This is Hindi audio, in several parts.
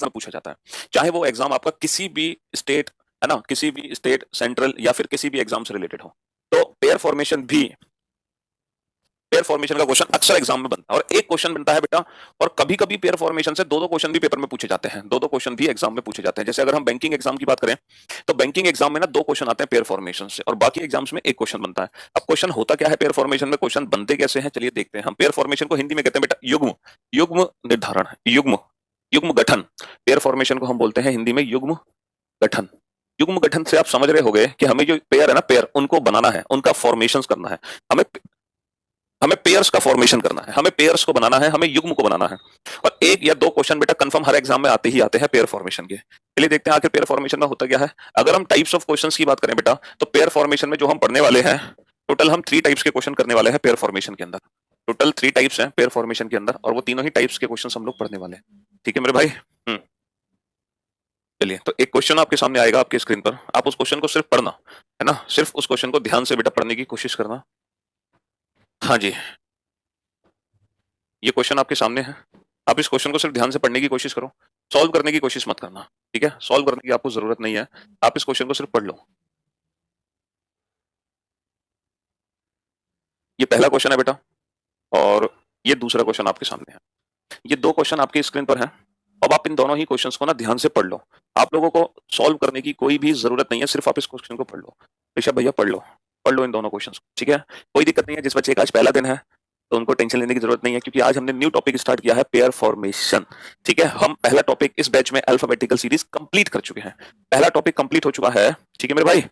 एग्जाम पूछा जाता है, चाहे वो एग्जाम आपका किसी भी स्टेट, है ना, किसी भी स्टेट, सेंट्रल या फिर किसी भी एग्जाम से रिलेटेड हो। तो पेयर फॉर्मेशन का क्वेश्चन अक्सर एग्जाम में बनता है, और एक क्वेश्चन बनता है बेटा, और कभी कभी पेयर फॉर्मेशन से दो दो क्वेश्चन भी पेपर में पूछे जाते हैं, दो दो क्वेश्चन भी एग्जाम में पूछे जाते हैं। जैसे अगर हम बैंकिंग एग्जाम की बात करें, तो बैंकिंग एग्जाम में ना दो क्वेश्चन आते हैं पेयर फॉर्मेशन से, और बाकी एग्जाम्स में एक क्वेश्चन बनता है। अब क्वेश्चन होता क्या है पेयर फॉर्मेशन में, क्वेश्चन बनते कैसे हैं, चलिए देखते हैं हम। पेयर फॉर्मेशन को हिंदी में कहते हैं बेटा युग्म युग्म निर्धारण, युग्म युग्म गठन। पेयर फॉर्मेशन को हम बोलते हैं हिंदी में युग्म गठन। युग्म गठन से आप समझ रहे होंगे कि हमें जो पेयर है ना, पेयर उनको बनाना है, उनका फॉर्मेशन करना है। हमें हमें पेयर्स का फॉर्मेशन करना है, हमें पेयर्स को बनाना है, हमें युग्म को बनाना है। और एक या दो क्वेश्चन बेटा कंफर्म हर एग्जाम में आते ही आते हैं पेयर फॉर्मेशन के। चलिए देखते हैं आखिर पेयर फॉर्मेशन में होता क्या है। अगर हम टाइप्स ऑफ क्वेश्चंस की बात करें बेटा, तो पेयर फॉर्मेशन में जो हम पढ़ने वाले हैं, टोटल हम 3 टाइप्स के क्वेश्चन करने वाले हैं पेयर फॉर्मेशन के अंदर। टोटल 3 टाइप्स हैं पेयर फॉर्मेशन के अंदर, और वो तीनों ही टाइप्स के क्वेश्चन हम लोग पढ़ने वाले हैं। ठीक है मेरे भाई। चलिए, तो एक क्वेश्चन आपके सामने आएगा आपके स्क्रीन पर, आप उस क्वेश्चन को सिर्फ पढ़ना है ना, सिर्फ उस क्वेश्चन को ध्यान से बेटा पढ़ने की कोशिश करना। हाँ जी, ये क्वेश्चन आपके सामने है, आप इस क्वेश्चन को सिर्फ ध्यान से पढ़ने की कोशिश करो, सॉल्व करने की कोशिश मत करना। ठीक है, सॉल्व करने की आपको जरूरत नहीं है, आप इस क्वेश्चन को सिर्फ पढ़ लो। ये पहला क्वेश्चन है बेटा, और ये दूसरा क्वेश्चन आपके सामने है। ये दो क्वेश्चन आपके स्क्रीन पर हैं। अब आप इन दोनों ही क्वेश्चंस को ना ध्यान से पढ़ लो। आप लोगों को सॉल्व करने की कोई भी जरूरत नहीं है, सिर्फ आप इस क्वेश्चन को पढ़ लो। ऋषभ भैया पढ़ लो इन दोनों क्वेश्चंस को। ठीक है, कोई दिक्कत नहीं है, जिस बच्चे का आज पहला दिन है तो उनको टेंशन लेने की जरूरत नहीं है, क्योंकि आज हमने न्यू टॉपिक स्टार्ट किया है, पेयर फॉर्मेशन। ठीक है, हम पहला टॉपिक इस बैच में अल्फाबेटिकल सीरीज कंप्लीट कर चुके हैं, पहला टॉपिक कंप्लीट हो चुका है। ठीक है मेरे भाई,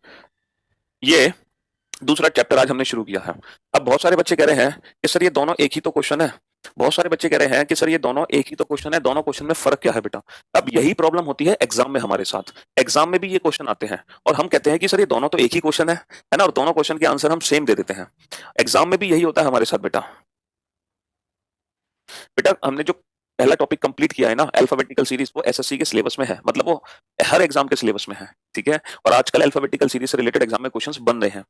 ये दूसरा चैप्टर आज हमने शुरू किया है। अब बहुत सारे बच्चे कह रहे हैं कि सर ये दोनों एक ही तो क्वेश्चन है, बहुत सारे बच्चे कह रहे हैं कि सर ये दोनों एक ही तो क्वेश्चन है, दोनों क्वेश्चन में फर्क क्या है बेटा। अब यही प्रॉब्लम होती है एग्जाम में हमारे साथ, एग्जाम में भी ये क्वेश्चन आते हैं और हम कहते हैं कि सर ये दोनों तो एक ही क्वेश्चन है ना, और दोनों क्वेश्चन के आंसर हम सेम दे देते हैं। एग्जाम में भी यही होता है हमारे साथ बेटा। बेटा हमने जो पहला टॉपिक कंप्लीट किया है ना, अल्फाबेटिकल सीरीज, वो एसएससी के सिलेबस में है, मतलब वो हर एग्जाम के सिलेबस में है। ठीक है, और आजकल अल्फाबेटिकल सीरीज से रिलेटेड एग्जाम में क्वेश्चंस बन रहे हैं।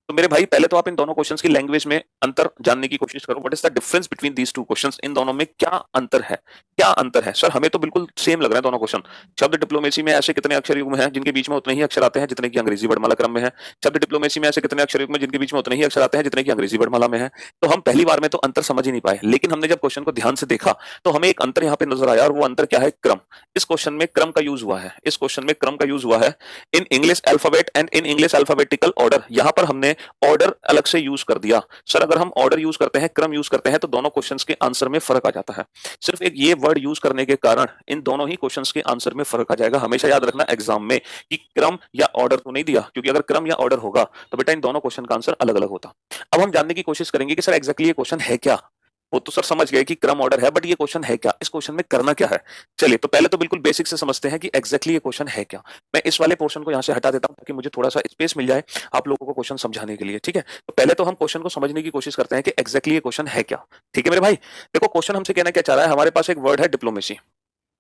तो मेरे भाई पहले तो आप इन दोनों क्वेश्चंस की लैंग्वेज में अंतर जानने की कोशिश करो। What is the difference between these two questions, इन दोनों में क्या अंतर है, क्या अंतर है। सर हमें तो बिल्कुल सेम लग रहा है दोनों क्वेश्चन। शब्द डिप्लोमेसी में ऐसे कितने अक्षर युग्म हैं जिनके बीच में उतने ही अक्षर आते हैं जितने की अंग्रेजी वर्णमाला क्रम में है। शब्द डिप्लोमेसी में ऐसे कितने अक्षर युग्म हैं जिनके बीच में उतने ही अक्षर आते हैं जितने की अंग्रेजी वर्णमाला में है। तो हम पहली बार में तो अंतर समझ ही नहीं पाए, लेकिन हमने जब क्वेश्चन को ध्यान से देखा तो हमें एक अंतर यहाँ पे नजर आया, और वो अंतर क्या है, क्रम। इस क्वेश्चन में क्रम का यूज हुआ है, इस क्वेश्चन में क्रम का यूज हुआ है इन English alphabet and in English alphabetical order. यहां पर हमने ऑर्डर अलग से यूज कर दिया। सर अगर हम ऑर्डर यूज करते हैं, क्रम यूज करते हैं, तो दोनों क्वेश्चंस के आंसर में फर्क आ जाता है। सिर्फ एक ये वर्ड यूज करने के कारण इन दोनों ही क्वेश्चंस के आंसर में फर्क आ जाएगा। हमेशा याद रखना एग्जाम में कि क्रम या ऑर्डर तो नहीं दिया, क्योंकि अगर क्रम या ऑर्डर होगा तो बेटा इन दोनों क्वेश्चन का आंसर अलग अलग होता। अब हम जानने की कोशिश करेंगे कि सर एग्जैक्टली ये क्वेश्चन है क्या। वो तो सर समझ गए कि क्रम ऑर्डर है, बट ये क्वेश्चन है क्या, इस क्वेश्चन में करना क्या है। चलिए तो पहले तो बिल्कुल बेसिक से समझते हैं कि एग्जैक्टली ये क्वेश्चन है क्या। मैं इस वाले पोर्शन को यहाँ से हटा देता हूँ ताकि मुझे थोड़ा सा स्पेस मिल जाए आप लोगों को क्वेश्चन समझाने के लिए। ठीक है, तो पहले तो हम क्वेश्चन को समझने की कोशिश करते हैं कि एग्जैक्टली ये क्वेश्चन है क्या। ठीक है मेरे भाई, देखो क्वेश्चन हमसे कहना क्या चाह रहा है, हमारे पास एक वर्ड है डिप्लोमेसी,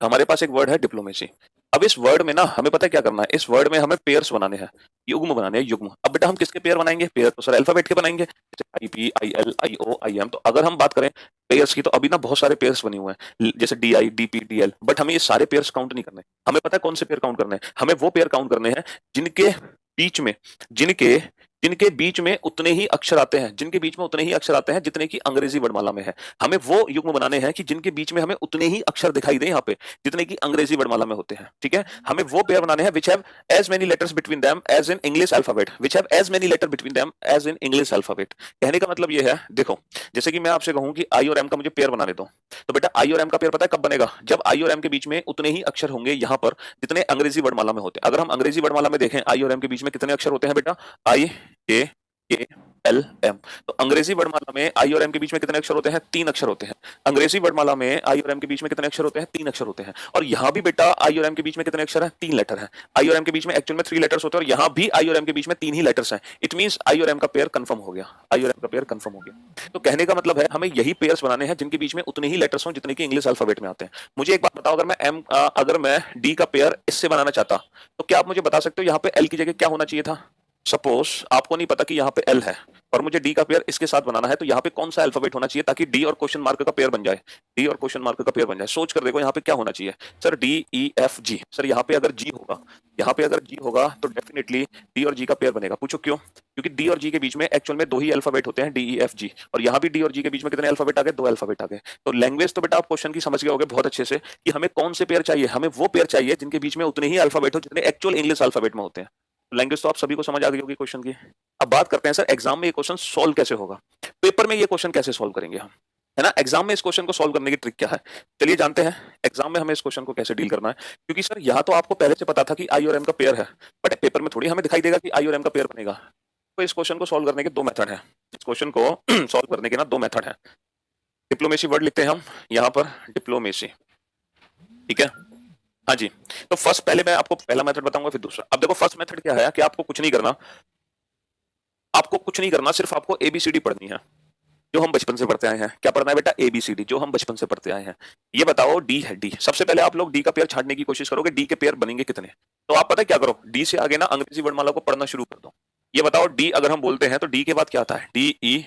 हमारे पास एक वर्ड है डिप्लोमेसी। अब इस वर्ड में ना हमें पता है क्या करना है, इस वर्ड में हमें पेयर्स बनाने हैं, युग्म बनाने हैं, युग्म। अब बेटा हम किसके पेयर बनाएंगे, पेयर तो सर अल्फाबेट के बनाएंगे, जैसे I P I L I O I M. तो अगर हम बात करें पेयर्स की, तो अभी ना बहुत सारे पेयर्स बने हुए हैं, जैसे D I D P D L, but हमें ये सारे पेयर्स काउंट नहीं करने। हमें पता है कौन से पेयर काउंट करने हैं, हमें वो पेयर काउंट करने हैं जिनके बीच में जिनके जिनके बीच में उतने ही अक्षर आते हैं, जिनके बीच में उतने ही अक्षर आते हैं जितने की अंग्रेजी वर्णमाला में है। हमें वो युग्म बनाने हैं कि जिनके बीच में हमें उतने ही अक्षर दिखाई दे यहाँ पे जितने की अंग्रेजी वर्णमाला में होते हैं। ठीक है, हमें वो पेयर बनाने हैं which have as many letters between them as in English alphabet, which have as many letters between them as in English alphabet। कहने का मतलब ये है, देखो जैसे कि मैं आपसे कहूं कि आई और एम का मुझे पेयर बनाने दो, तो बेटा आई और एम का पेयर पता है कब बनेगा, जब आई और एम के बीच में उतने ही अक्षर होंगे यहाँ पर जितने अंग्रेजी वर्णमाला में होते हैं। अगर हम अंग्रेजी वर्णमाला में देखें आई और एम के बीच में कितने अक्षर होते हैं बेटा, आई ए के एल एम। तो अंग्रेजी वर्णमाला में आई और एम के बीच में कितने अक्षर होते हैं, 3 अक्षर होते हैं। अंग्रेजी वर्णमाला में आई और एम के बीच में कितने अक्षर होते हैं, 3 अक्षर होते हैं। और यहाँ भी बेटा आई और एम के बीच में कितने अक्षर हैं, 3 लेटर हैं। आई और एम के बीच में एक्चुअल में 3 लेटर्स होते हैं, और यहाँ भी आई और एम के बीच में 3 ही लेटर्स हैं। इट मींस आई और एम का पेयर कंफर्म हो गया, आई और एम का पेयर कंफर्म हो गया। तो कहने का मतलब है हमें यही पेयर्स बनाने हैं जिनके बीच में उतने ही लेटर्स हों जितने की इंग्लिश अल्फाबेट में आते हैं। मुझे एक बात बताओ, अगर मैं डी का पेयर इससे बनाना चाहता, तो क्या आप मुझे बता सकते हो यहाँ पे एल की जगह क्या होना चाहिए था। सपोज आपको नहीं पता कि यहाँ पे एल है और मुझे डी का पेयर इसके साथ बनाना है, तो यहाँ पे कौन सा अल्फाबेट होना चाहिए ताकि डी और क्वेश्चन मार्क का पेयर बन जाए, डी और क्वेश्चन मार्क का पेयर बन जाए। सोच कर देखो यहाँ पे क्या होना चाहिए सर, डी ई एफ जी। सर यहाँ पे अगर जी होगा, यहाँ पे अगर जी होगा तो डेफिनेटली डी और जी का पेयर बनेगा। पूछो क्यों? क्योंकि डी और जी के बीच में एक्चुअल में दो ही अल्फाबेट होते हैं, डी ई एफ जी, और यहाँ भी डी और जी के बीच में कितने अल्फाबेट आ गए? दो अल्फाबेट आ गए। तो लैंग्वेज तो बेटा आप क्वेश्चन की समझ गए होगे बहुत अच्छे से कि हमें कौन से पेयर चाहिए, हमें वो पेयर चाहिए जिनके बीच में उतने ही अल्फाबेट हो जितने एक्चुअल इंग्लिश अल्फाबेट में होते हैं। लैंग्वेज तो आप सभी को समझ आ गई होगी क्वेश्चन की। अब बात करते हैं सर एग्जाम में ये क्वेश्चन सॉल्व कैसे होगा, पेपर में ये क्वेश्चन कैसे सॉल्व करेंगे हम, है ना। एग्जाम में इस क्वेश्चन को सॉल्व करने की ट्रिक क्या है, चलिए जानते हैं एग्जाम में हमें इस क्वेश्चन को कैसे डील करना है। क्योंकि सर यहाँ तो आपको पहले से पता था कि आई और एम का पेयर है, बट पेपर में थोड़ी हमें दिखाई देगा कि आई और एम का पेयर बनेगा। तो इस क्वेश्चन को सॉल्व करने के दो मेथड है, इस क्वेश्चन को सॉल्व करने के ना दो मेथड है। डिप्लोमेसी वर्ड लिखते हैं हम यहाँ पर, डिप्लोमेसी, ठीक है। हाँ जी, तो फर्स्ट पहले मैं आपको पहला मेथड बताऊंगा फिर दूसरा। अब देखो फर्स्ट मेथड क्या है कि आपको कुछ नहीं करना, आपको कुछ नहीं करना, सिर्फ आपको एबीसीडी पढ़नी है जो हम बचपन से पढ़ते आए हैं। क्या पढ़ना है बेटा? एबीसीडी, जो हम बचपन से पढ़ते आए हैं। ये बताओ डी है, डी सबसे पहले आप लोग डी का पेयर छांटने की कोशिश करोगे, डी के पेयर बनेंगे कितने। तो आप पता है क्या करो, डी से आगे ना अंग्रेजी वर्णमाला को पढ़ना शुरू कर दो। ये बताओ डी अगर हम बोलते हैं तो डी के बाद क्या आता है? D E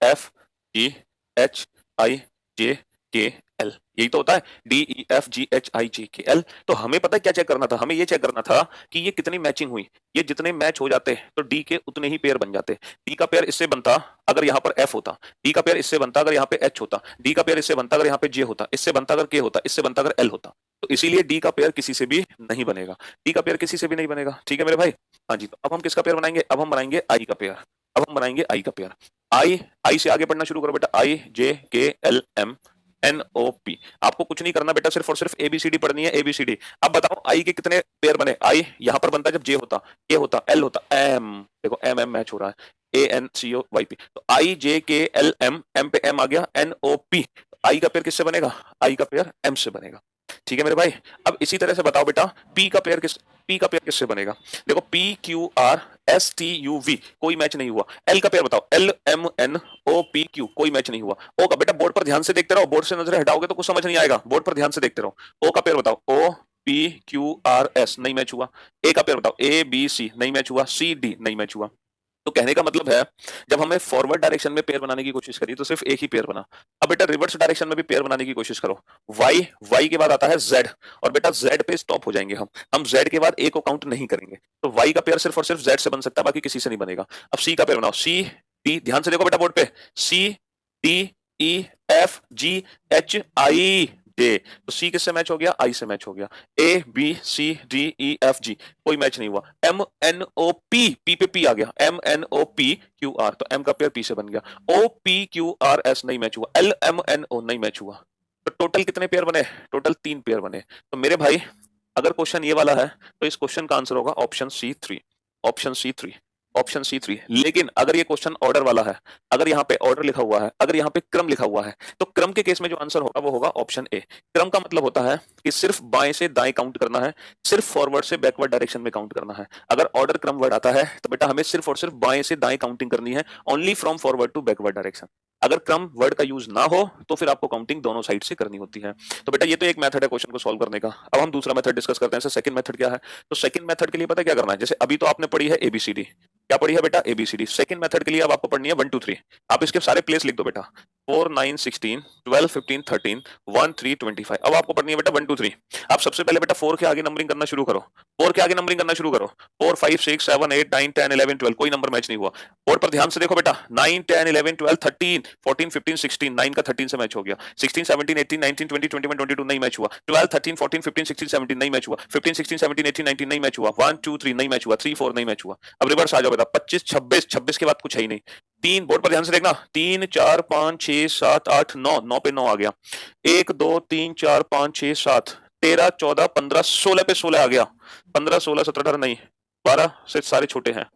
F G H I J K L, यही तो होता है, D E F G H I J K L. तो हमें पता है क्या चेक करना था? हमें ये चेक करना था कि ये कितनी मैचिंग हुई, ये जितने मैच हो जाते तो डी के उतने ही पेयर बन जाते। डी का पेयर इससे बनता अगर यहाँ पर एफ होता, डी का पेयर इससे बनता अगर यहाँ पे एच होता, डी का पेयर इससे बनता अगर यहाँ पे जे होता, इससे बनता अगर के होता, इससे बनता अगर एल होता। तो इसीलिए डी का पेयर किसी से भी नहीं बनेगा, डी का पेयर किसी से भी नहीं बनेगा, ठीक है मेरे भाई। हाँ जी, तो अब हम किसका पेयर बनाएंगे? अब हम बनाएंगे आई का पेयर, अब हम बनाएंगे आई का पेयर। आई, आई से आगे पढ़ना शुरू करो बेटा, I J K L M N O P. आपको कुछ नहीं करना बेटा, सिर्फ और सिर्फ एबीसीडी पढ़नी है, एबीसीडी। अब बताओ आई के कितने पेयर बने? आई यहाँ पर बनता जब जे होता, के होता, एल होता, एम, देखो एम एम मैच हो रहा है, A N C O Y P. तो I J K L M, M पे एम आ गया, एन ओ पी। आई का पेयर किससे बनेगा? आई का पेयर एम से बनेगा, ठीक है मेरे भाई। अब इसी तरह से बताओ बेटा पी का पेयर पी का पेयर किससे बनेगा? देखो P Q R S T U V, कोई मैच नहीं हुआ। एल का पेयर बताओ, L M N O P Q, कोई मैच नहीं हुआ। ओ का बेटा बोर्ड पर ध्यान से देखते रहो, बोर्ड से नजर हटाओगे तो कुछ समझ नहीं आएगा, बोर्ड पर ध्यान से देखते रहो। ओ का पेयर बताओ, O P Q R S, नहीं मैच हुआ। ए का पेयर बताओ, ए बी सी, नहीं मैच हुआ। सी डी, नहीं मैच हुआ। तो कहने का मतलब है जब हमें फॉरवर्ड डायरेक्शन में पेयर बनाने की कोशिश करी तो सिर्फ एक ही पेयर बना। अब बेटा रिवर्स डायरेक्शन में भी पेयर बनाने की कोशिश करो। वाई, वाई के बाद आता है जेड, और बेटा जेड पे स्टॉप हो जाएंगे हम जेड के बाद ए को काउंट नहीं करेंगे। तो वाई का पेयर सिर्फ और सिर्फ जेड से बन सकता है, बाकी किसी से नहीं बनेगा। अब सी का पेयर बनाओ, सी डी, ध्यान से देखो बेटा बोर्ड पे, C D E F G H I J. तो सी किससे मैच हो गया? आई से मैच हो गया। A B C D E F G, कोई मैच नहीं हुआ। M N O P, P पे पी आ गया, M N O P Q R, तो एम का पेयर पी से बन गया। O P Q R S, नहीं मैच हुआ। एल एम एन ओ, नहीं मैच हुआ। तो टोटल कितने पेयर बने? टोटल 3 पेयर बने। तो मेरे भाई अगर क्वेश्चन ये वाला है तो इस क्वेश्चन का आंसर होगा option C 3, option C 3, option C 3। लेकिन अगर ये क्वेश्चन ऑर्डर वाला है, अगर यहाँ पे ऑर्डर लिखा हुआ है, अगर यहाँ पे क्रम लिखा हुआ है, तो क्रम के केस में जो आंसर होगा वो होगा ऑप्शन ए। क्रम का मतलब होता है कि सिर्फ बाएं से दाएं काउंट करना है, सिर्फ फॉरवर्ड से बैकवर्ड डायरेक्शन में काउंट करना है। अगर ऑर्डर क्रम वर्ड आता है तो बेटा हमें सिर्फ और सिर्फ बाएं से दाएं काउंटिंग करनी है, only from forward to backward direction. अगर क्रम वर्ड का यूज ना हो तो फिर आपको काउंटिंग दोनों साइड से करनी होती है। तो बेटा ये तो एक मेथड है क्वेश्चन को सॉल्व करने का। अब हम दूसरा मेथड डिस्कस करते हैं। सेकंड मेथड क्या है? तो सेकंड मेथड के लिए पता क्या करना है? जैसे अभी तो आपने पढ़ी है एबीसीडी, क्या पढ़ी है बेटा? एबीसीडी। सेकंड मेथड के लिए अब आपको पढ़नी है 1 2 3। आप इसके सारे प्लेस लिख दो बेटा, 4 9 16 12 15 13 1 3 25। अब आपको पढ़नी है बेटा 1 2 3। आप सबसे पहले बेटा 4 के आगे नंबरिंग करना शुरू करो, 4 के आगे नंबरिंग करना शुरू करो। 4 5 6 7 8 9 10 11 12, कोई नंबर मैच नहीं हुआ। बोर्ड पर ध्यान से देखो बेटा, 9 10 11 12 13 14 15 16, 9 का 13 से मैच हो गया। 16 17 18 19 20 21 22, नहीं मैच हुआ। 12 13 14 15 16 17, नहीं मैच हुआ। 15 16 17 18 19, नहीं मैच हुआ। 1 2 3, नहीं मैच हुआ। 3 4, नहीं मैच हुआ। अब रिवर्स आ जाओ बेटा, 25 26, 26 के बाद कुछ है ही नहीं। 3, बोर्ड पर ध्यान से देखना, 3 4 5 6 7 8 9, 9 पे 9 आ गया। 1 2 3 4 5 6 7 13 14 15 16 पे 16 आ गया। 15 16 17 18, नहीं, 12 से सारे छोटे हैं।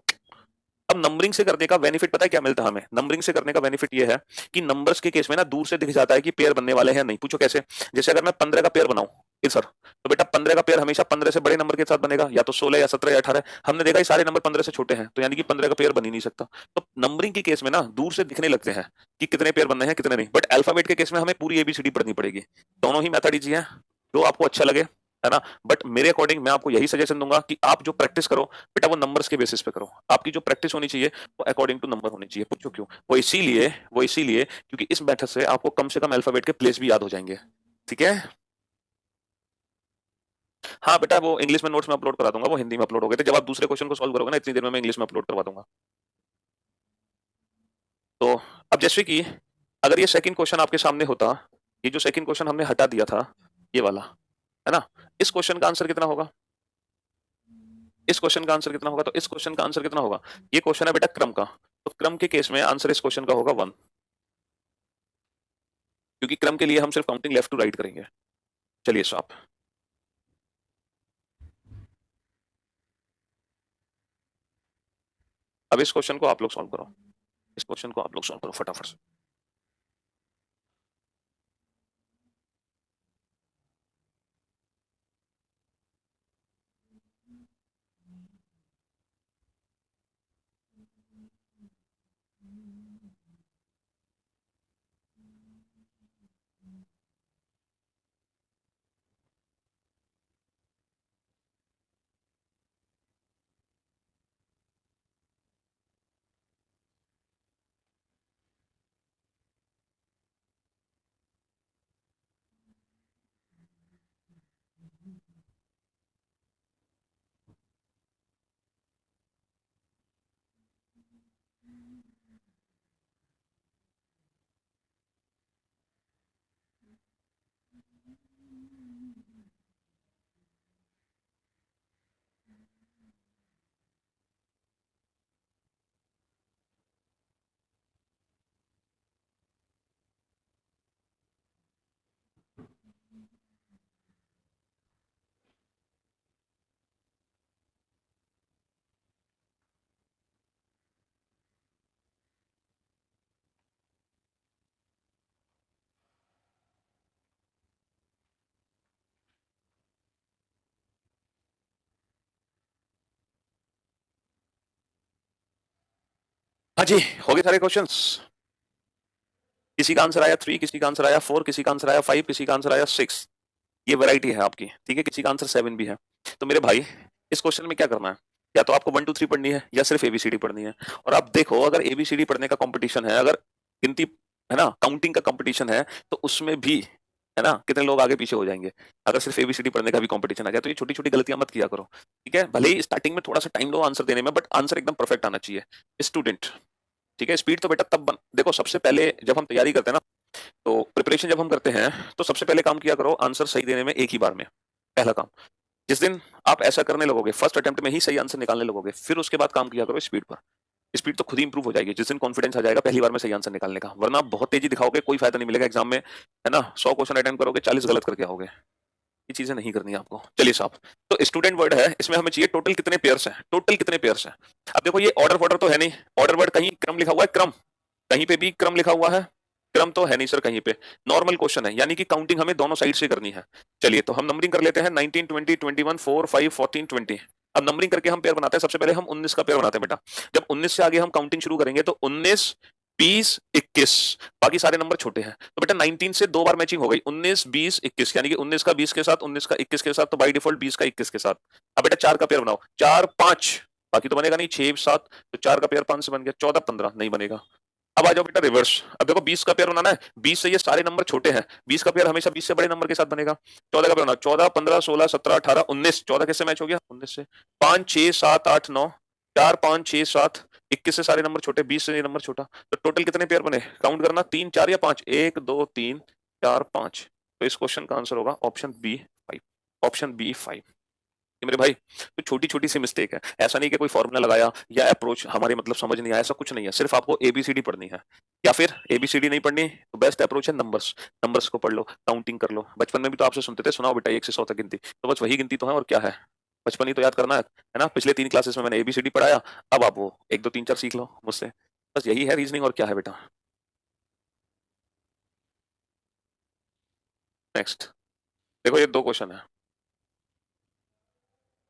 अब नंबरिंग से करने का बेनिफिट पता है क्या मिलता है हमें? नंबरिंग से करने का बेनिफिट ये है कि नंबर्स के केस में ना दूर से दिख जाता है कि पेयर बनने वाले हैं नहीं। पूछो कैसे? जैसे अगर मैं 15 का पेयर बनाऊं इधर, तो बेटा 15 का पेयर हमेशा 15 से बड़े नंबर के साथ बनेगा, या तो 16 या 17 या 18। हमने देखा ये सारे नंबर 15 से छोटे हैं, तो यानी कि 15 का पेयर बन ही नहीं सकता। तो नंबरिंग के केस में ना दूर से दिखने लगते हैं कि कितने पेयर बनने हैं कितने नहीं, बट अल्फाबेट के केस में हमें पूरी एबीसीडी पढ़नी पड़ेगी। दोनों ही मेथड इजी है, जो आपको अच्छा लगे है ना। बट मेरे अकॉर्डिंग मैं आपको यही सजेशन दूंगा कि आप जो प्रैक्टिस करो बेटा वो नंबर्स के बेसिस पे करो। आपकी जो प्रैक्टिस होनी चाहिए वो अकॉर्डिंग टू नंबर होनी चाहिए। पूछो क्यों? वो इसीलिए क्योंकि इस मेथड से आपको कम से कम अल्फाबेट के प्लेस भी याद हो जाएंगे। ठीक है। हाँ बेटा, वो इंग्लिश में नोट्स में अपलोड करा दूंगा, वो हिंदी में अपलोड हो गए थे। जब आप दूसरे क्वेश्चन को सॉल्व करोगे ना इतनी देर में मैं इंग्लिश में अपलोड करवा दूंगा। तो अब जैसे कि अगर ये सेकंड क्वेश्चन आपके सामने होता, ये जो सेकंड क्वेश्चन हमने हटा दिया था ये वाला, है ना, इस क्वेश्चन का आंसर कितना होगा? इस क्वेश्चन का आंसर कितना होगा? तो इस क्वेश्चन का आंसर कितना होगा? ये क्वेश्चन है बेटा क्रम का, तो क्रम के केस में आंसर इस क्वेश्चन का होगा 1, क्योंकि क्रम के लिए हम सिर्फ काउंटिंग लेफ्ट टू राइट करेंगे। चलिए साहब, अब इस क्वेश्चन को आप लोग सॉल्व करो, इस क्वेश्चन को आप लोग सॉल्व करो फटाफट से। हाँ जी, हो गए सारे क्वेश्चंस। किसी का आंसर आया 3, किसी का आंसर आया 4, किसी का आंसर आया 5, किसी का आंसर आया 6। ये वैरायटी है आपकी, ठीक है। किसी का आंसर 7 भी है। तो मेरे भाई इस क्वेश्चन में क्या करना है, या तो आपको 1 2 3 पढ़नी है या सिर्फ एबीसीडी पढ़नी है। और आप देखो अगर एबीसीडी पढ़ने का कंपटीशन है, अगर गिनती है ना काउंटिंग का कंपटीशन है, तो उसमें भी है ना कितने लोग आगे पीछे हो जाएंगे। अगर सिर्फ एबीसीडी पढ़ने का भी कंपटीशन आ गया तो ये छोटी छोटी गलतियां मत किया करो, ठीक है। भले ही स्टार्टिंग में थोड़ा सा टाइम लो आंसर देने में, बट आंसर एकदम परफेक्ट आना चाहिए स्टूडेंट। ठीक है। स्पीड तो बेटा तब देखो सबसे पहले जब हम तैयारी करते हैं ना, तो प्रिपरेशन जब हम करते हैं तो सबसे पहले काम किया करो आंसर सही देने में एक ही बार में। पहला काम, जिस दिन आप ऐसा करने लगोगे फर्स्ट अटेम्प्ट में ही सही आंसर निकालने लगोगे, फिर उसके बाद काम किया करो स्पीड पर। स्पीड तो खुद ही इंप्रूव हो जाएगी जिस दिन कॉन्फिडेंस आ जाएगा पहली बार में सही आंसर निकालने का। वरना आप बहुत तेजी दिखाओगे कोई फायदा नहीं मिलेगा एग्जाम में, है ना। 100 क्वेश्चन अटेम्प्ट करोगे 40 गलत करके आओगे। ये चीजें नहीं करनी है आपको। चलिए साहब, तो स्टूडेंट वर्ड है, इसमें हमें चाहिए टोटल कितने पेयर्स हैं, टोटल कितने पेयर्स हैं। अब देखो ये ऑर्डर वर्डर तो है नहीं, ऑर्डर वर्ड कहीं क्रम लिखा हुआ है, क्रम कहीं पे भी क्रम लिखा हुआ है, क्रम तो है नहीं सर कहीं पे। नॉर्मल क्वेश्चन है, यानी कि काउंटिंग हमें दोनों साइड से करनी है। चलिए तो हम नंबरिंग कर लेते हैं 19 20 21 4 5 14 20। अब नंबरिंग करके हम पेयर बनाते हैं। सबसे पहले हम 19 का पेयर बनाते हैं बेटा। जब 19 से आगे हम काउंटिंग शुरू करेंगे तो 19 20 21, बाकी सारे नंबर छोटे हैं। तो बेटा 19 से दो बार मैचिंग हो गई, 19 20 21, यानी कि 19 का 20 के साथ, 19 का 21 के साथ, तो बाई डिफॉल्ट 20 का 21 के साथ। अब बेटा 4 का पेयर बनाओ, 4 5, बाकी तो बनेगा नहीं, 6 7, तो 4 का पेयर 5 से बन गया, 14 15 नहीं बनेगा। अब आ जाओ बेटा रिवर्स। अब देखो 20 का पेयर बनाना है, 20 से ये सारे नंबर छोटे हैं, 20 का पेयर हमेशा 20 से बड़े नंबर के साथ बनेगा। 14 का पेयर बनाओ, 14 15 16 17 18 19, 14 किससे मैच हो गया, 19 से। 5 6 7 8 9, 4 5 6 7, 21 से सारे नंबर छोटे, 20 से ये नंबर छोटा। तो टोटल कितने पेयर बने, काउंट करना, 3 4 या 5, 1 2 3 4 5। तो इस क्वेश्चन का आंसर होगा ऑप्शन बी 5, ऑप्शन बी 5। मेरे भाई तो छोटी छोटी सी मिस्टेक है, ऐसा नहीं कि कोई फॉर्मूला लगाया या अप्रोच हमारे मतलब समझ नहीं आया, ऐसा कुछ नहीं है। सिर्फ आपको एबीसीडी पढ़नी है, या फिर एबीसीडी नहीं पढ़नी तो बेस्ट अप्रोच है नंबर्स। नंबर्स को पढ़ लो, काउंटिंग कर लो। बचपन में भी तो आपसे सुनते थे, सुनाओ बेटा 1 से 100 तक गिनती, तो बस वही गिनती तो है और क्या है। बचपन ही तो याद करना है ना। पिछले 3 क्लासेस में मैंने एबीसीडी पढ़ाया, अब आप वो 1 2 3 4 सीख लो मुझसे। बस यही है रीजनिंग, और क्या है बेटा। नेक्स्ट देखो ये 2 क्वेश्चन है।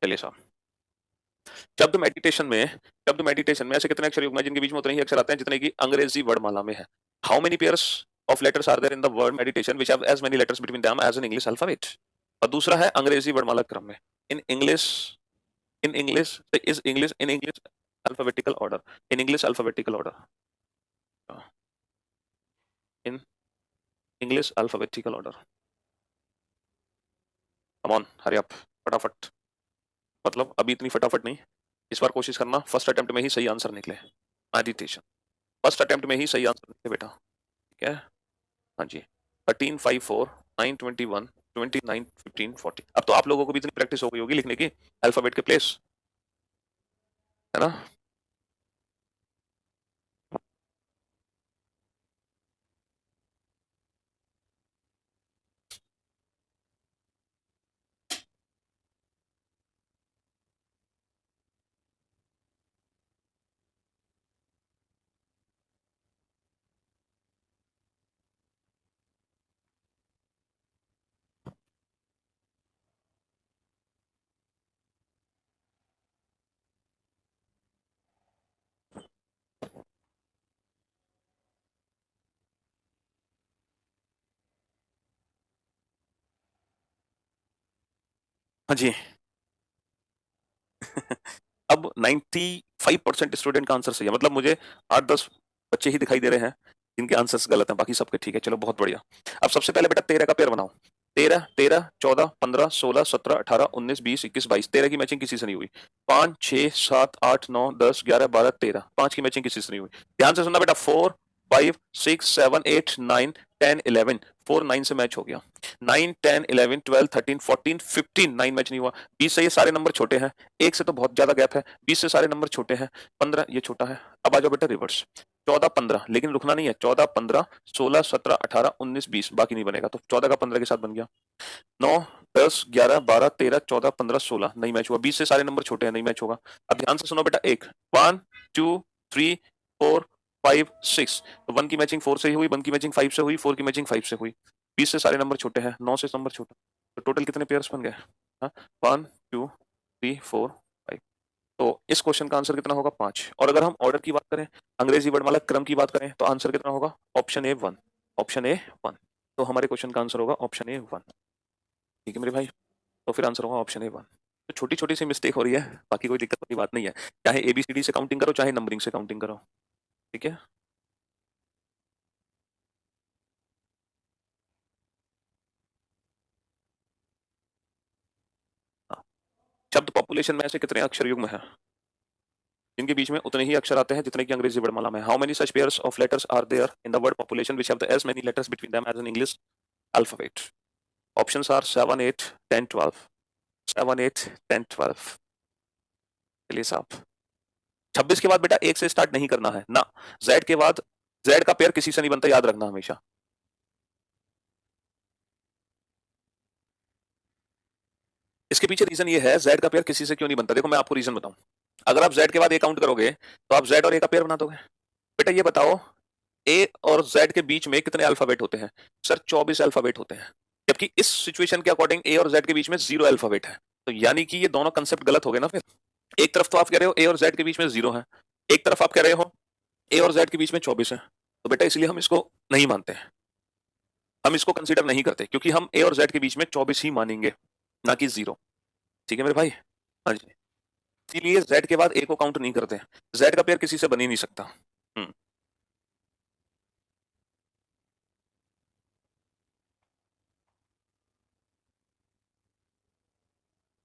चलिए साहब, शब्द मेडिटेशन में ऐसे कितने अक्षर युग्म हैं जिनके बीच में उतने ही अक्षर आते हैं जितने की अंग्रेजी वर्णमाला में है। How many pairs of letters are there in the word meditation which have as many letters between them as in English alphabet. और दूसरा है अंग्रेजी वर्णमाला क्रम में। In English is English in English alphabetical order, in English alphabetical order, in English alphabetical order. Come on hurry up, फटाफट। मतलब अभी इतनी फटाफट नहीं, इस बार कोशिश करना फर्स्ट अटेम्प्ट में ही सही आंसर निकले। मेडिटेशन फर्स्ट अटेम्प्ट में ही सही आंसर निकले बेटा, ठीक है। हाँ जी, 13, 5, 4, 9, 21, 29, 15, 40। अब तो आप लोगों को भी इतनी प्रैक्टिस हो गई होगी लिखने की अल्फाबेट के प्लेस, है ना। हाँ जी। अब 95% स्टूडेंट का आंसर सही है, मतलब मुझे 8-10 बच्चे ही दिखाई दे रहे हैं जिनके आंसर्स गलत हैं, बाकी सबके ठीक है। चलो बहुत बढ़िया। अब सबसे पहले बेटा 13 का पेयर बनाओ। 13, 13, 14, 15, 16, 17, 18, 19, 20, 21, 22। 13 की मैचिंग किसी से नहीं हुई। 5, 6, 7, 8, 9, 10, 11, 12, 13। 5 की मैचिंग किसी से नहीं हुई। ध्यान से सुनना बेटा। 4, 5, 6, 7, 8, 9, 10, 11। 4 9 से मैच हो गया। 9, 10, 11, 12, 13, 14, 15। 9 मैच नहीं हुआ। 20 से ये सारे नंबर छोटे हैं, 1 से तो बहुत ज्यादा गैप है। 20 से सारे नंबर छोटे हैं। 15 ये छोटा है। अब आ जाओ बेटा रिवर्स। 14, 15, लेकिन रुकना नहीं है। 14, 15, 16, 17, 18, 19, 20, बाकी नहीं बनेगा। तो 14 का 15 के साथ बन गया। 9, 10, 11, 12, 13, 14, 15, 16 नहीं मैच हुआ। 20 से सारे नंबर छोटे हैं, नहीं मैच होगा। अब ध्यान से सुनो बेटा। 1, 2, 3, 4, 5, 6। तो 1 की मैचिंग 4 से ही हुई, 1 की मैचिंग 5 से हुई, 4 की मैचिंग 5 से हुई। 20 से सारे नंबर छोटे हैं, 9 से नंबर छोटा। तो टोटल कितने पेयर्स बन गए? 1, 2, 3, 4, 5। तो इस क्वेश्चन का आंसर कितना होगा? 5। और अगर हम ऑर्डर की बात करें, अंग्रेजी वर्णमाला क्रम की बात करें, तो आंसर कितना होगा? Option A 1। Option A 1। तो हमारे क्वेश्चन का आंसर होगा ऑप्शन ए 1। ठीक है मेरे भाई, तो फिर आंसर होगा ऑप्शन ए 1। तो छोटी छोटी सी मिस्टेक हो रही है, बाकी कोई दिक्कत वाली बात नहीं है। चाहे एबीसीडी से काउंटिंग करो, चाहे नंबरिंग से काउंटिंग करो, ठीक है। हाँ। शब्द पॉपुलेशन में ऐसे कितने अक्षर युग्म है जिनके बीच में उतने ही अक्षर आते हैं जितने की अंग्रेजी वर्णमाला में? How many such pairs of letters are there in the word population which have the as many letters between them as in English alphabet? Options are 7, 8, 10, 12। 7, 8, 10, 12। चलिए साहब। 26 के बाद बेटा एक से स्टार्ट नहीं करना है ना। जेड के बाद, जेड का पेयर किसी से नहीं बनता, याद रखना हमेशा। इसके पीछे रीजन ये है, जेड का पेयर किसी से क्यों नहीं बनता। देखो मैं आपको रीजन बताऊं। अगर आप जेड के बाद ए काउंट करोगे तो आप जेड और ए का पेयर बना दोगे। बेटा ये बताओ, ए और जेड के बीच में कितने अल्फाबेट होते हैं? सर 24 अल्फाबेट होते हैं। जबकि इस सिचुएशन के अकॉर्डिंग ए और जेड के बीच में 0 अल्फाबेट है। तो यानी कि ये दोनों कंसेप्ट गलत हो गए ना फिर। एक तरफ तो आप कह रहे हो ए और जेड के बीच में 0 है, एक तरफ आप कह रहे हो ए और जेड के बीच में 24 है। तो बेटा इसलिए हम इसको नहीं मानते हैं, हम इसको कंसीडर नहीं करते, क्योंकि हम ए और जेड के बीच में 24 ही मानेंगे, ना कि 0। ठीक है मेरे भाई। हाँ जी। इसीलिए जेड के बाद ए को काउंट नहीं करते। जेड का पेयर किसी से बन ही नहीं सकता।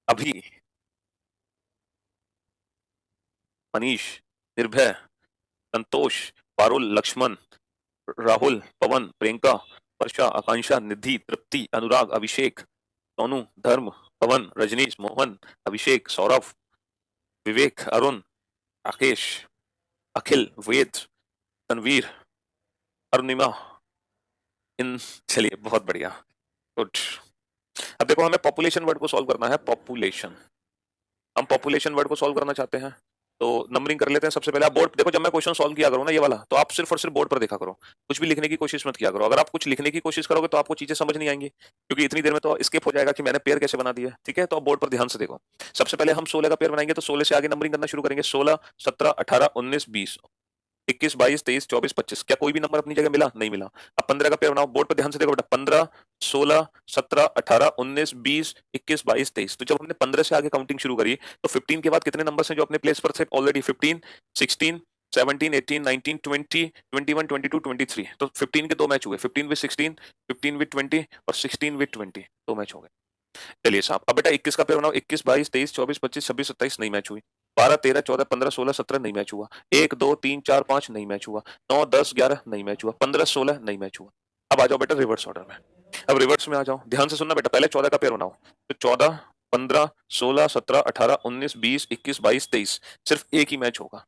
अभी मनीष, निर्भय, संतोष, पारुल, लक्ष्मण, राहुल, पवन, प्रियंका, वर्षा, आकांक्षा, निधि, तृप्ति, अनुराग, अभिषेक, सोनू, धर्म, पवन, रजनीश, मोहन, अभिषेक, सौरभ, विवेक, अरुण, राकेश, अखिल, वेद, तनवीर, अरुणिमा, इन। चलिए बहुत बढ़िया, गुड। अब देखो हमें पॉपुलेशन वर्ड को सॉल्व करना है। पॉपुलेशन, हम पॉपुलेशन वर्ड को सॉल्व करना चाहते हैं। तो नंबरिंग कर लेते हैं। सबसे पहले आप बोर्ड देखो, जब मैं क्वेश्चन सॉल्व किया करूँ ना ये वाला, तो आप सिर्फ और सिर्फ बोर्ड पर देखा करो, कुछ भी लिखने की कोशिश मत किया करो। अगर आप कुछ लिखने की कोशिश करोगे तो आपको चीजें समझ नहीं आएंगी, क्योंकि इतनी देर में तो स्किप हो जाएगा कि मैंने पेयर कैसे बना दिया। ठीक है, तो आप बोर्ड पर ध्यान से देखो। सबसे पहले हम 16 का पेयर बनाएंगे, तो 16 से आगे नंबरिंग करना शुरू करेंगे। 16, 17, 18, 19, 20। 21, 22, 23, 24, 25, क्या कोई भी नंबर अपनी जगह मिला? नहीं मिला। अब 15 का पेयर बनाओ, बोर्ड पर ध्यान से देखो बेटा, 15, 16, 17, 18, 19, 20, 21, 22, 23। तो जब हमने 15 से आगे काउंटिंग शुरू करी तो 15 के बाद कितने नंबर हैं जो अपने प्लेस पर थे ऑलरेडी? 15, 16, 17, 18, 19, 20, 21, 22, 23। तो 15 के दो मैच हुए, 15 विद 16, 15 विद 20 और 16 विद 20, दो मैच हो गए। चलिए साहब, अब बेटा 21 का पेयर बनाओ, 21, 22, 23, 24, 25, 26, 27 नहीं मैच हुई। 12, 13, 14, 15, 16, 17 नहीं मैच हुआ। 1, 2, 3, 4, 5 नहीं मैच हुआ। 9, 10, 11 नहीं मैच हुआ। 15, 16 नहीं मैच हुआ। अब आ जाओ बेटा रिवर्स ऑर्डर में। अब रिवर्स में आ जाओ, ध्यान से सुनना बेटा, पहले 14 का पेयर बनाओ। तो 14, 15, 16, 17, 18, 19, 20, 21, 22, 23, सिर्फ एक ही मैच होगा।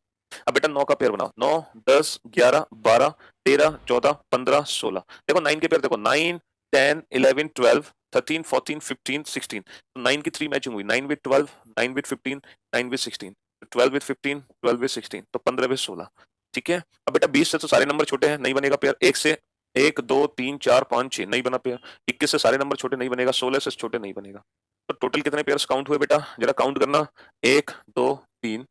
अब बेटा 9 का पेयर बनाओ, 9, 10, 11, 12, 13, 14, 15, 16। देखो 9 के पेयर देखो, 9, 10, 11, 12, 13, 14, 15, 16। तो 9 की 3 मैचिंग हुई, 9 with 12, 9 with 15, 9 with 16, 12 with 15, 12 with 16, तो 15 विद 16। ठीक है। अब बेटा 20 से तो सारे नंबर छोटे हैं, नहीं बनेगा पेयर। 1 से 1, 2, 3, 4, 5, 6 नहीं बना पेयर। 21 से सारे नंबर छोटे नहीं बनेगा। 16 से छोटे नहीं बनेगा। तो टोटल कितने पेयर्स काउंट हुए बेटा? जरा काउंट करना। 1, 2, 3,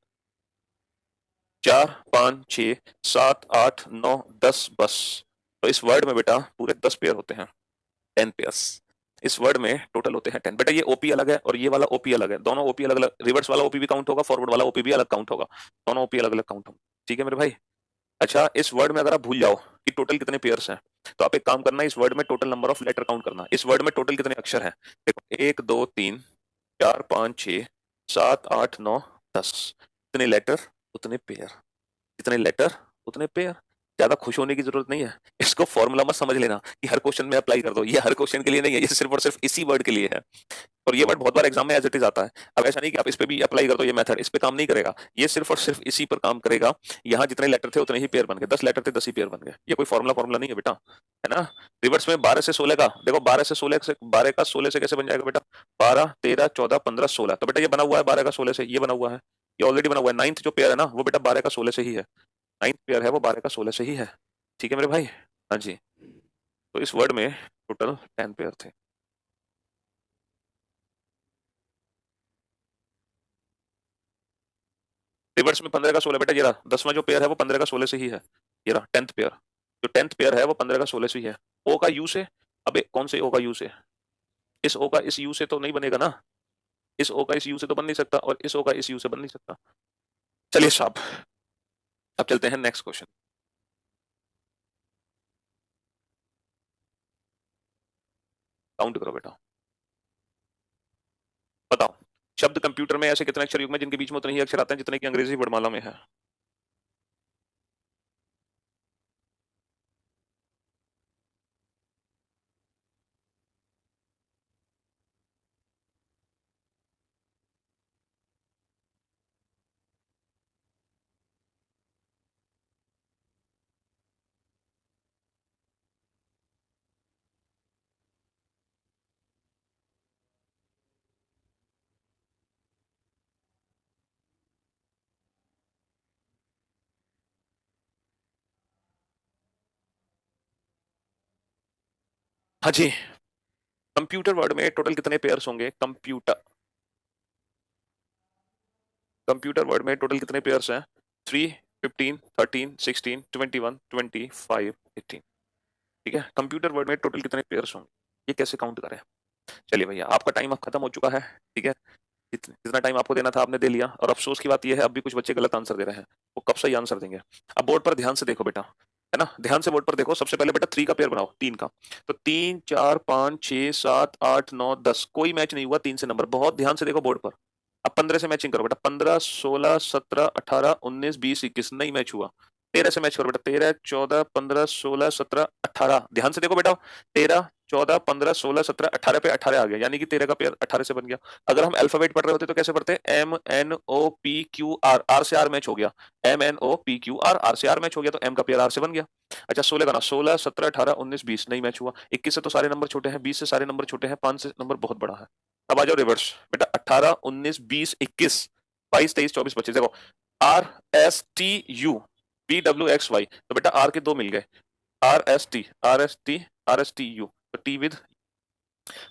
4, 5, 6, 7, 8, 9, 10, बस। तो इस वर्ड में बेटा पूरे 10 पेयर होते हैं, 10 पेयर्स। इस वर्ड में टोटल होते हैं 10। बेटा ये ओपी अलग है और ये वाला ओपी अलग है, दोनों ओपी अलग अलग। रिवर्स वाला ओपी भी काउंट होगा, फॉरवर्ड वाला ओपी भी अलग काउंट होगा, दोनों ओपी अलग अलग काउंट होंगे। ठीक है मेरे भाई। अच्छा, इस वर्ड में अगर आप भूल जाओ कि टोटल कितने पेयर्स हैं, तो आप एक काम करना, इस वर्ड में total number of letter count करना। इस वर्ड में टोटल कितने अक्षर हैं? देखो 1, 2, 3, 4, 5, 6, 7, 8, 9, 10। जितने लेटर उतने पेयर, जितने लेटर उतने पेयर। ज्यादा खुश होने की जरूरत नहीं है, इसको फॉर्मूला मत समझ लेना कि हर क्वेश्चन में अप्लाई कर दो। ये हर क्वेश्चन के लिए नहीं है, ये सिर्फ और सिर्फ इसी वर्ड के लिए है। और ये वर्ड बहुत बार एग्जाम में एज इट इज आता है। अब ऐसा नहीं कि आप इस पे भी अप्लाई कर दो, ये मेथड इस पे काम नहीं करेगा, ये सिर्फ और सिर्फ इसी पर काम करेगा। यहाँ जितने लेटर थे उतने ही पेयर बन गए, 10 लेटर थे 10 ही पेयर बन गए। ये कोई फॉर्मूला नहीं है बेटा, है ना। रिवर्स में 12 से 16 का देखो, 12 से 16 से 12 का 16 से कैसे बन जाएगा बेटा? 12, 13, 14, 15, 16। तो बेटा ये बना हुआ है 12 का 16 से, ये बना हुआ है, ये ऑलरेडी बना हुआ है। 9th जो पेयर है ना वो बेटा 12 का 16 से ही है। 9th पेयर है वो 12 का 16 से ही है। ठीक है मेरे भाई। हाँ जी। तो इस वर्ड में टोटल 10 पेयर थे। रिवर्स में 15 का 16 बेटा, ये रहा 10वां जो पेयर है वो 15 का 16 से ही है। ये रहा 10th पेयर, जो 10th पेयर है वो 15 का 16 से ही है। ओ का यू से, अबे कौन से ओ का यू से? इस ओ का इस यू से तो नहीं बनेगा ना, इस ओ का इस यू से तो बन नहीं सकता, और इस ओ का इस यू से बन नहीं सकता। चलिए साहब, अब चलते हैं नेक्स्ट क्वेश्चन। काउंट करो बेटा, बताओ। शब्द कंप्यूटर में ऐसे कितने अक्षर युग्म हैं जिनके बीच में उतने ही अक्षर आते हैं जितने की अंग्रेजी वर्णमाला में है? हाँ जी। कंप्यूटर वर्ड में टोटल कितने पेयर्स होंगे? कंप्यूटर, कंप्यूटर वर्ड में टोटल कितने पेयर्स हैं? 3, 15, 13, 16, 21, 25, 18। ठीक है। कंप्यूटर वर्ड में टोटल कितने पेयर्स होंगे, ये कैसे काउंट करें? चलिए भैया, आपका टाइम अब खत्म हो चुका है। ठीक है, जितना टाइम आपको देना था आपने दे लिया, और अफसोस की बात यह है अब भी कुछ बच्चे गलत आंसर दे रहे हैं। वो कब सही आंसर देंगे? अब बोर्ड पर ध्यान से देखो बेटा, है ना, ध्यान से बोर्ड पर देखो। सबसे पहले बेटा 3 का पेयर बनाओ, 3 का। तो 3, 4, 5, 6, 7, 8, 9, 10, कोई मैच नहीं हुआ 3 से नंबर। बहुत ध्यान से देखो बोर्ड पर। अब 15 से मैचिंग करो बेटा, 15, 16, 17, 18, 19, 20, 21 नहीं मैच हुआ। 13 से मैच करो बेटा, 13, 14, 15, 16, 17, 18। ध्यान से देखो बेटा, 13, 14, 15, 16, 17, 18 पे 18 आ गया, यानी कि 13 का पेयर 18 से बन गया। अगर हम अल्फाबेट पढ़ रहे होते तो कैसे पढ़ते? M N O P Q R, R से आर मैच हो गया। M N O P Q R, R से आर मैच हो गया, तो एम का पेयर आर से बन गया। अच्छा 16 का ना, 16, 17, 18, 19, 20 नहीं मैच हुआ। 21 से तो सारे नंबर छोटे हैं, 20 से सारे नंबर छोटे हैं, 5 से नंबर बहुत बड़ा है। अब आ जाओ रिवर्स बेटा, 18, 19, 20, 21, 22, 23, 24, 25। देखो R S T U P W X Y, तो बेटा आर के दो मिल गए, R S T, R S T, R S T U. तो टी विद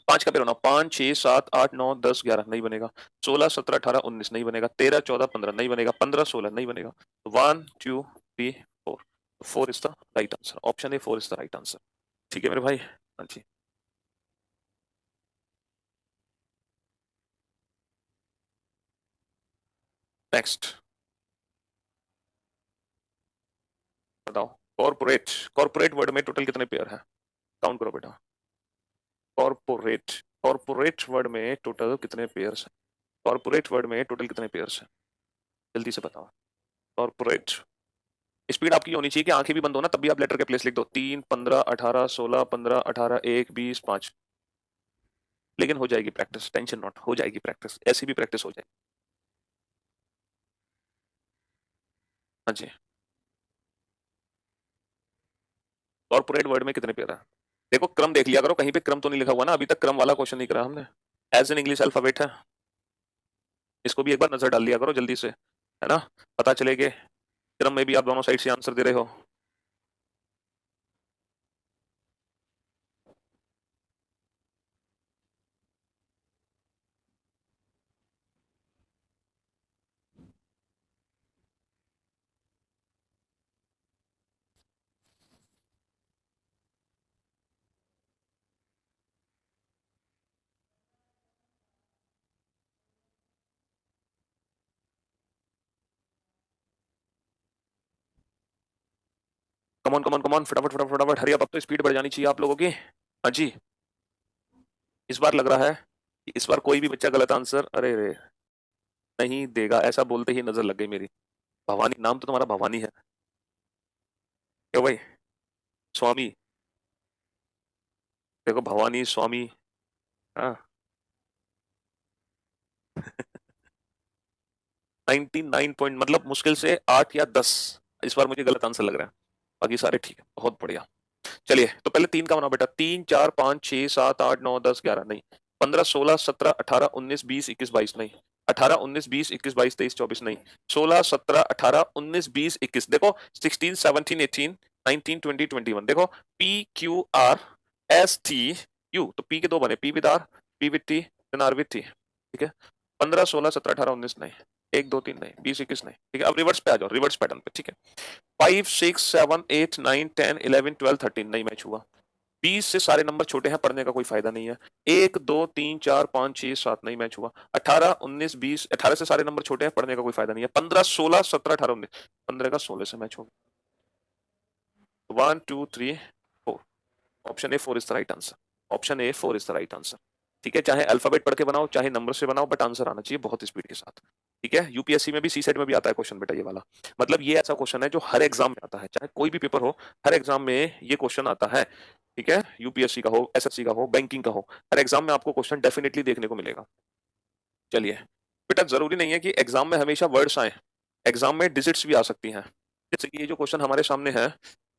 5 का पेयर होना, 5, 6, 7, 8, 9, 10, 11 नहीं बनेगा। 16, 17, 18, 19 नहीं बनेगा। 13, 14, 15 नहीं बनेगा। 15, 16 नहीं बनेगा। 1, 2, 3, 4, 4 is the right answer, option A 4 is the right answer. ठीक है मेरे भाई, हाँ जी। नेक्स्ट बताओ। कॉर्पोरेट, कॉर्पोरेट वर्ड में टोटल कितने पेयर है? काउंट करो बेटा। कॉर्पोरेट, कॉर्पोरेट वर्ड में टोटल कितने पेयर्स हैं? कॉर्पोरेट वर्ड में टोटल कितने पेयर्स हैं? जल्दी से बताओ। कॉर्पोरेट, स्पीड आपकी होनी चाहिए कि आंखें भी बंद हो ना तब भी आप लेटर के प्लेस लिख दो। 3, 15, 18, 16, 15, 18, 1, 20, 5। लेकिन हो जाएगी प्रैक्टिस, टेंशन नॉट, हो जाएगी प्रैक्टिस, ऐसी भी प्रैक्टिस हो जाएगी। हाँ जी। कॉर्पोरेट वर्ड में कितने पेयर है? देखो क्रम देख लिया करो, कहीं पे क्रम तो नहीं लिखा हुआ ना, अभी तक क्रम वाला क्वेश्चन नहीं करा हमने। एज एन इंग्लिश अल्फाबेट है, इसको भी एक बार नजर डाल लिया करो जल्दी से, है ना, पता चलेगा क्रम में भी आप दोनों साइड से आंसर दे रहे हो। कमॉन कमॉन कमॉन, फटाफट फटाफट फटाफट, हरी अप, अब तो स्पीड बढ़ जानी चाहिए आप लोगों की। हाँ जी। इस बार लग रहा है कि इस बार कोई भी बच्चा गलत आंसर अरे रे नहीं देगा, ऐसा बोलते ही नजर लग गई मेरी। भवानी, नाम तो तुम्हारा भवानी है क्यों भाई? स्वामी, देखो भवानी स्वामी। हाँ। 99 पॉइंट मतलब मुश्किल से 8 या 10 इस बार मुझे गलत आंसर लग रहा है, बाकी सारे ठीक है, बहुत बढ़िया। चलिए तो पहले तीन का बनाओ बेटा। 3, 4, 5, 6, 7, 8, 9, 10, 11 नहीं, 15, 16, 17, 18, 19, 20, 21, 22 नहीं, 18, 19, 20, 21, 22, 23, 24 नहीं, 16, 17, 18, 19, 20, 21 देखो, 16, 17, 18, 19, 20, 21 देखो, PQRSTU, तो पी के दो बने, P with R, P with T, then R with T. ठीक है। 15, 16, 17, 18, 19 नहीं, 1, 2, 3 नहीं, 20, 21 नहीं। ठीक है, अब रिवर्स पे आ जाओ, रिवर्स पैटर्न पे। ठीक है। 5, 6, 7, 8, 9, 10, 11, 12, 13 नहीं मैच हुआ। 20 से सारे नंबर छोटे हैं, पढ़ने का कोई फायदा नहीं है। 1, 2, 3, 4, 5, 6, 7 नहीं मैच हुआ। 18, 19, 20, 18 से सारे नंबर छोटे हैं, पढ़ने का कोई फायदा नहीं है। 15, 16, 17, 18, 19, 15 का 16 से मैच होगा। 1, 2, 3, 4, option A 4 is the right answer, option A 4 is the right answer. ठीक है, चाहे अल्फाबेट पढ़ के बनाओ चाहे नंबर से बनाओ, बट आंसर आना चाहिए बहुत स्पीड के साथ। ठीक है, यूपीएससी में भी, सी सेट में भी आता है क्वेश्चन बेटा ये वाला। मतलब ये ऐसा क्वेश्चन है जो हर एग्जाम में आता है, चाहे कोई भी पेपर हो, हर एग्जाम में ये क्वेश्चन आता है। ठीक है, यूपीएससी का हो, एसएससी का हो, बैंकिंग का हो, हर एग्जाम में आपको क्वेश्चन डेफिनेटली देखने को मिलेगा। चलिए बेटा, जरूरी नहीं है कि एग्जाम में हमेशा वर्ड्स आए, एग्जाम में डिजिट्स भी आ सकती हैं। जैसे कि ये जो क्वेश्चन हमारे सामने है,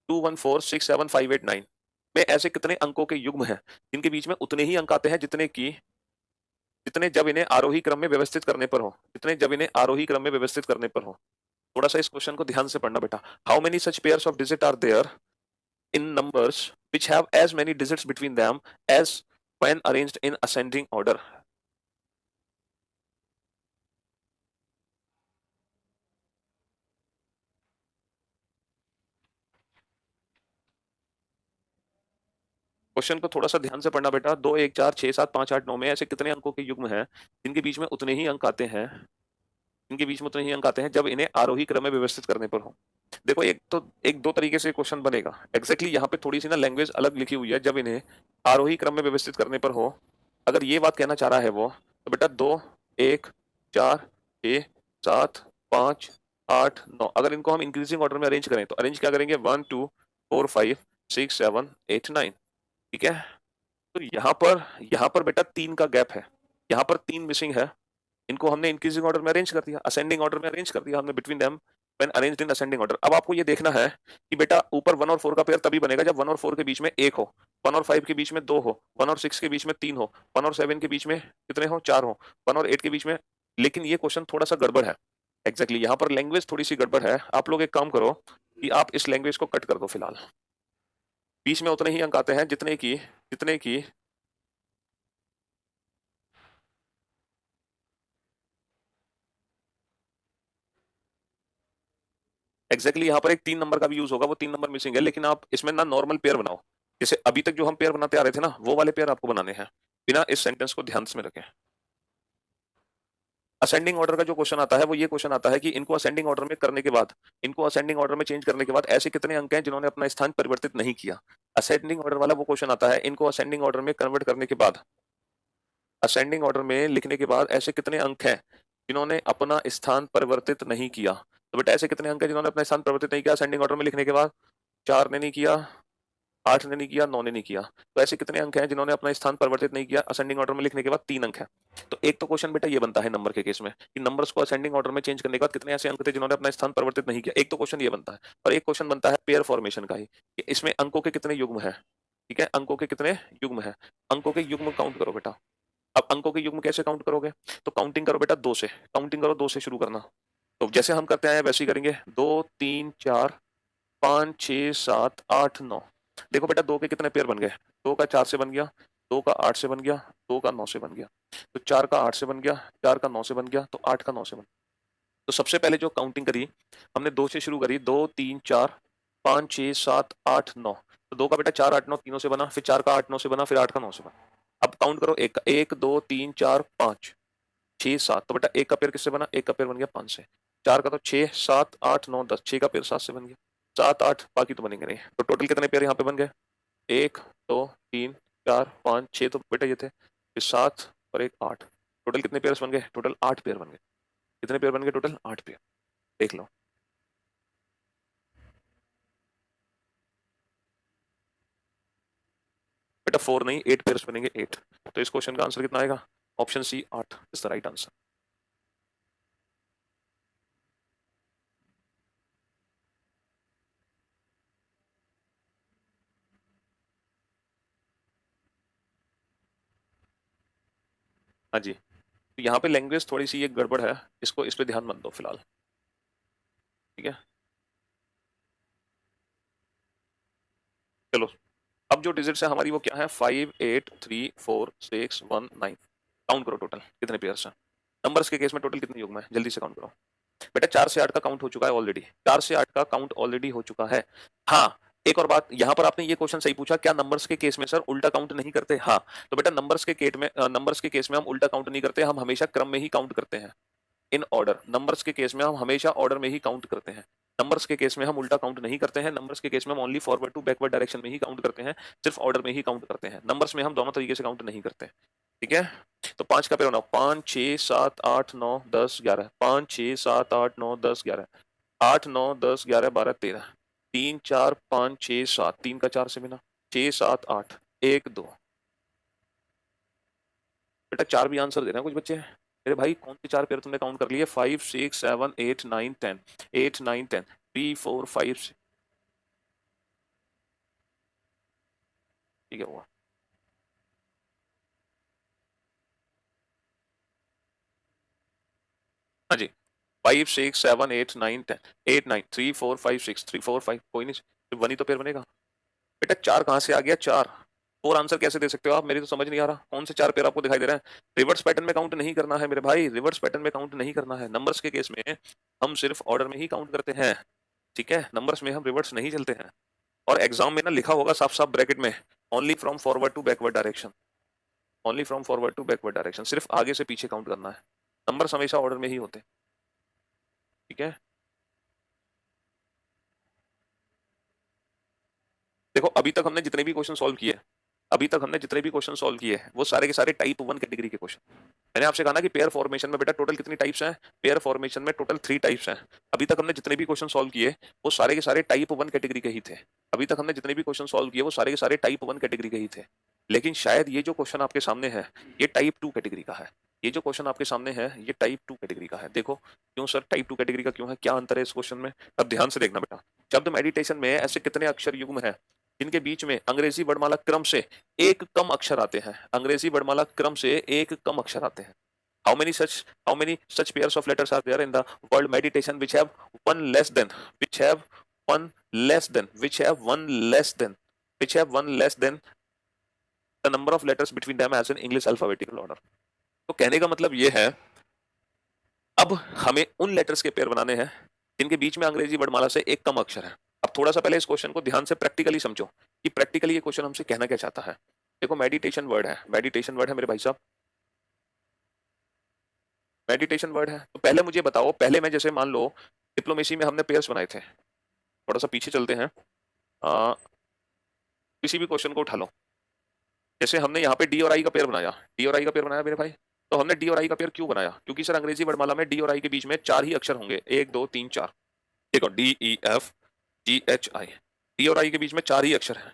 2146758 में ऐसे कितने अंकों के युग्म हैं जिनके बीच में उतने ही अंक आते हैं जितने की, जितने जब इन्हें आरोही क्रम में व्यवस्थित करने पर हो, जितने जब इन्हें आरोही क्रम में व्यवस्थित करने पर हो। थोड़ा सा इस क्वेश्चन को ध्यान से पढ़ना बेटा। How many such pairs of digit are there in numbers which have as many digits between them as when arranged in ascending order. Question को थोड़ा सा ध्यान से पढ़ना बेटा। 2, 1, 4, 6, 7, 5, 8, 9 में ऐसे कितने अंकों के युग्म हैं जिनके बीच में उतने ही अंक आते हैं, इनके बीच में उतने ही अंक आते हैं जब इन्हें आरोही क्रम में व्यवस्थित करने पर हो। देखो एक तो, एक दो तरीके से क्वेश्चन बनेगा। एग्जैक्टली यहाँ पे थोड़ी सी ना लैंग्वेज अलग लिखी हुई है, जब इन्हें आरोही क्रम में व्यवस्थित करने पर हो। अगर ये बात कहना चाह रहा है वो, तो बेटा 2, 1, 4, 6, 7, 5, 8, 9, अगर इनको हम इंक्रीजिंग ऑर्डर में अरेंज करें तो अरेंज क्या करेंगे, 1, 2, 4, 5, 6, 7, 8, 9। ठीक है। तो यहाँ पर बेटा 3 का गैप है, यहाँ पर 3 मिसिंग है। इनको हमने इंक्रीजिंग ऑर्डर में अरेंज कर दिया, असेंडिंग ऑर्डर में अरेंज कर दिया हमने between them when arranged in ascending order. अब आपको ये देखना है कि बेटा ऊपर 1 और 4 का पेयर तभी बनेगा जब 1 और 4 के बीच में 1 हो, 1 और 5 के बीच में 2 हो, 1 और 6 के बीच में 3 हो, 1 और 7 के बीच में कितने हो, 4 हो, 1 और 8 के बीच में। लेकिन ये क्वेश्चन थोड़ा सा गड़बड़ है, एग्जैक्टली यहाँ पर लैंग्वेज थोड़ी सी गड़बड़ है। आप लोग एक काम करो कि आप इस लैंग्वेज को कट कर दो फिलहाल। बीच में उतने ही अंक आते हैं जितने की एग्जैक्टली यहाँ पर एक 3 नंबर का भी यूज होगा, वो 3 नंबर मिसिंग है, लेकिन आप इसमें ना नॉर्मल पेयर बनाओ, जैसे अभी तक जो हम पेयर बनाते आ रहे थे ना, वो वाले पेयर आपको बनाने हैं, बिना इस सेंटेंस को ध्यान में रखें। असेंडिंग ऑर्डर का जो क्वेश्चन आता है वो ये क्वेश्चन आता है कि इनको असेंडिंग ऑर्डर में करने के बाद, इनको असेंडिंग ऑर्डर में चेंज करने के बाद ऐसे कितने अंक हैं जिन्होंने अपना स्थान परिवर्तित नहीं किया। असेंडिंग ऑर्डर वाला वो क्वेश्चन आता है, इनको असेंडिंग ऑर्डर में कन्वर्ट करने के बाद, असेंडिंग ऑर्डर में लिखने के बाद ऐसे कितने अंक हैं जिन्होंने अपना स्थान परिवर्तित नहीं किया। तो बेटा ऐसे कितने अंक हैं जिन्होंने अपना स्थान परिवर्तित नहीं किया असेंडिंग ऑर्डर में लिखने के बाद? 4 ने नहीं किया, 8 ने नहीं किया, 9 ने नहीं किया। तो ऐसे कितने अंक हैं जिन्होंने अपना स्थान परिवर्तित नहीं किया असेंडिंग ऑर्डर में लिखने के बाद? 3 अंक है। तो एक तो क्वेश्चन बेटा ये बनता है नंबर के केस में कि नंबर्स को असेंडिंग ऑर्डर में चेंज करने के बाद कितने ऐसे अंक थे जिन्होंने अपना स्थान परिवर्तित नहीं किया। एक तो क्वेश्चन ये बनता है, और एक क्वेश्चन बनता है पेयर फॉर्मेशन का ही, कि इसमें अंकों के कितने युग्म है। ठीक है, अंकों के कितने युग्म है, अंकों के युग्म काउंट करो बेटा। अब अंकों के युग्म कैसे काउंट करोगे? तो काउंटिंग करो बेटा 2 से, काउंटिंग करो 2 से शुरू करना। तो जैसे हम करते हैं वैसे ही करेंगे, 2 3 4 5 6 7 8 9। देखो बेटा 2 के कितने पेयर बन गए? 2 का 4 से बन गया, 2 का 8 से बन गया, 2 का 9 से बन गया। तो 4 का 8 से बन गया, 4 का 9 से बन गया, तो 8 का 9 से बन गया। तो सबसे पहले जो काउंटिंग करी हमने 2 से शुरू करी, 2 3 4 5 6 7 8 9। तो 2 का बेटा 4 8 9 तीनों से बना, फिर 4 का 8 9 से बना, फिर 8 का 9 से बना। अब काउंट करो, 1 2 3 4 5 6 7। तो बेटा 1 का पेयर किससे बना? 1 का पेयर बन गया 5 से। 4 का तो 6 7 8 9 10, 6 का पेयर 7 से बन गया, 7 8 बाकी तो बनेंगे नहीं। तो टोटल कितने पेयर यहाँ पे बन गए? 1 2 3 4 5 6, तो बेटा ये थे, फिर 7 और 1 8। टोटल कितने पेयर बन गए? टोटल 8 पेयर बन गए। कितने पेयर बन गए? Total 8 pair. देख लो। बेटा 4 नहीं, 8 पेयर्स बनेंगे, 8। तो इस क्वेश्चन का आंसर कितना आएगा? Option C 8 is the right answer. हाँ जी, तो यहाँ पे लैंग्वेज थोड़ी सी ये गड़बड़ है, इसको इस पे ध्यान मत दो फिलहाल। ठीक है, चलो। अब जो डिजिट्स है हमारी वो क्या है? 5 8 3 4 6 1 9। काउंट करो टोटल कितने पेयर्स हैं। नंबर्स के केस में टोटल कितने युग्म है, जल्दी से काउंट करो। बेटा 4 से 8 का काउंट हो चुका है ऑलरेडी, 4 से 8 का काउंट ऑलरेडी हो चुका है। हाँ, एक और बात, यहाँ पर आपने ये क्वेश्चन सही पूछा, क्या नंबर्स के केस में सर उल्टा काउंट नहीं करते? हाँ, तो बेटा नंबर्स के केस में हम उल्टा काउंट नहीं करते, हम हमेशा क्रम में ही काउंट करते हैं, इन ऑर्डर। नंबर्स के केस में हम हमेशा ऑर्डर में ही काउंट करते हैं। नंबर्स के केस में हम उल्टा काउंट नहीं करते हैं। नंबर्स के केस में हम only forward to backward direction में ही काउंट करते हैं, सिर्फ ऑर्डर में ही काउंट करते हैं। नंबर्स में हम दोनों तरीके से काउंट नहीं करते। ठीक है, तो 5 का पेयर बनाओ, 5 6 7 8 9 10 11, 5 6 7 8 9 10 11, 8 9 10 11 12 13, 3 4 5 6 7, 3 का 4 से बिना, 6 7 8 1 2। बेटा 4 भी आंसर दे रहे हैं कुछ बच्चे। मेरे भाई कौन से 4 पेयर तुमने काउंट कर लिए? 5 6 7 8 9 10, 8 9 10, 3 4 5 6। ठीक है हुआ। हाँ जी, 5 6 7 8 9 10, 8 9 3 4 5 6, 3 4 5, कोई नहीं, सिर्फ 1 ही तो पेयर बनेगा। बेटा 4 कहाँ से आ गया? 4 4 आंसर कैसे दे सकते हो आप? मेरी तो समझ नहीं आ रहा, कौन से 4 पेयर आपको दिखाई दे रहे हैं? रिवर्स पैटर्न में काउंट नहीं करना है मेरे भाई, रिवर्स पैटर्न में काउंट नहीं करना है। नंबर्स के केस में हम सिर्फ ऑर्डर में ही काउंट करते हैं। ठीक है, नंबर्स में हम रिवर्स नहीं चलते हैं। और एग्जाम में ना लिखा होगा साफ साफ ब्रैकेट में, only from forward to backward direction, only from forward to backward direction, सिर्फ आगे से पीछे काउंट करना है। नंबर्स हमेशा ऑर्डर में ही होते हैं। ठीक है, देखो अभी तक हमने जितने भी क्वेश्चन सॉल्व किए, अभी तक हमने जितने भी क्वेश्चन सॉल्व किए वो सारे के सारे टाइप 1 कैटेगरी के क्वेश्चन। मैंने आपसे कहा ना कि पेयर फॉर्मेशन में बेटा टोटल कितनी टाइप्स हैं? पेयर फॉर्मेशन में टोटल 3 टाइप्स हैं। अभी तक हमने जितने भी क्वेश्चन सॉल्व किए वो सारे के सारे टाइप 1 कैटेगरी के ही थे। अभी तक हमने जितने भी क्वेश्चन सॉल्व किए वो सारे के सारे टाइप 1 कैटेगरी के ही थे। लेकिन शायद ये जो क्वेश्चन आपके सामने है ये टाइप 2 कैटेगरी का है। ये जो क्वेश्चन आपके सामने है ये टाइप 2 कैटेगरी का है। देखो क्यों सर टाइप 2 कैटेगरी का क्यों है, क्या अंतर है इस क्वेश्चन में? अब ध्यान से देखना बेटा, शब्द मेडिटेशन में ऐसे कितने अक्षर युग्म है जिनके बीच में अंग्रेजी वर्णमाला क्रम से एक कम अक्षर आते हैं? अंग्रेजी वर्णमाला क्रम से एक कम अक्षर आते हैं। how many such pairs of letters are there in the word meditation which have one less than, which have one less than, which have one less than, which have one less than the number of letters between them as in English alphabetical order? तो कहने का मतलब ये है, अब हमें उन लेटर्स के पेयर बनाने हैं जिनके बीच में अंग्रेजी वर्णमाला से एक कम अक्षर है। अब थोड़ा सा पहले इस क्वेश्चन को ध्यान से प्रैक्टिकली समझो कि प्रैक्टिकली ये क्वेश्चन हमसे कहना क्या चाहता है। देखो मेडिटेशन वर्ड है, मेडिटेशन वर्ड है मेरे भाई साहब, मेडिटेशन वर्ड है। तो पहले मुझे बताओ, पहले मैं जैसे मान लो डिप्लोमेसी में हमने पेयर्स बनाए थे, थोड़ा सा पीछे चलते हैं, आ, किसी भी क्वेश्चन को उठा लो। जैसे हमने यहाँ पे डी और आई का पेयर बनाया, डी और आई का पेयर बनाया मेरे भाई। तो हमने डी और आई का पेयर क्यों बनाया? क्योंकि सर अंग्रेजी वर्णमाला में डी और आई के बीच में 4 ही अक्षर होंगे, 1 2 3 4। देखो D E F G H आई, डी और आई के बीच में 4 ही अक्षर हैं।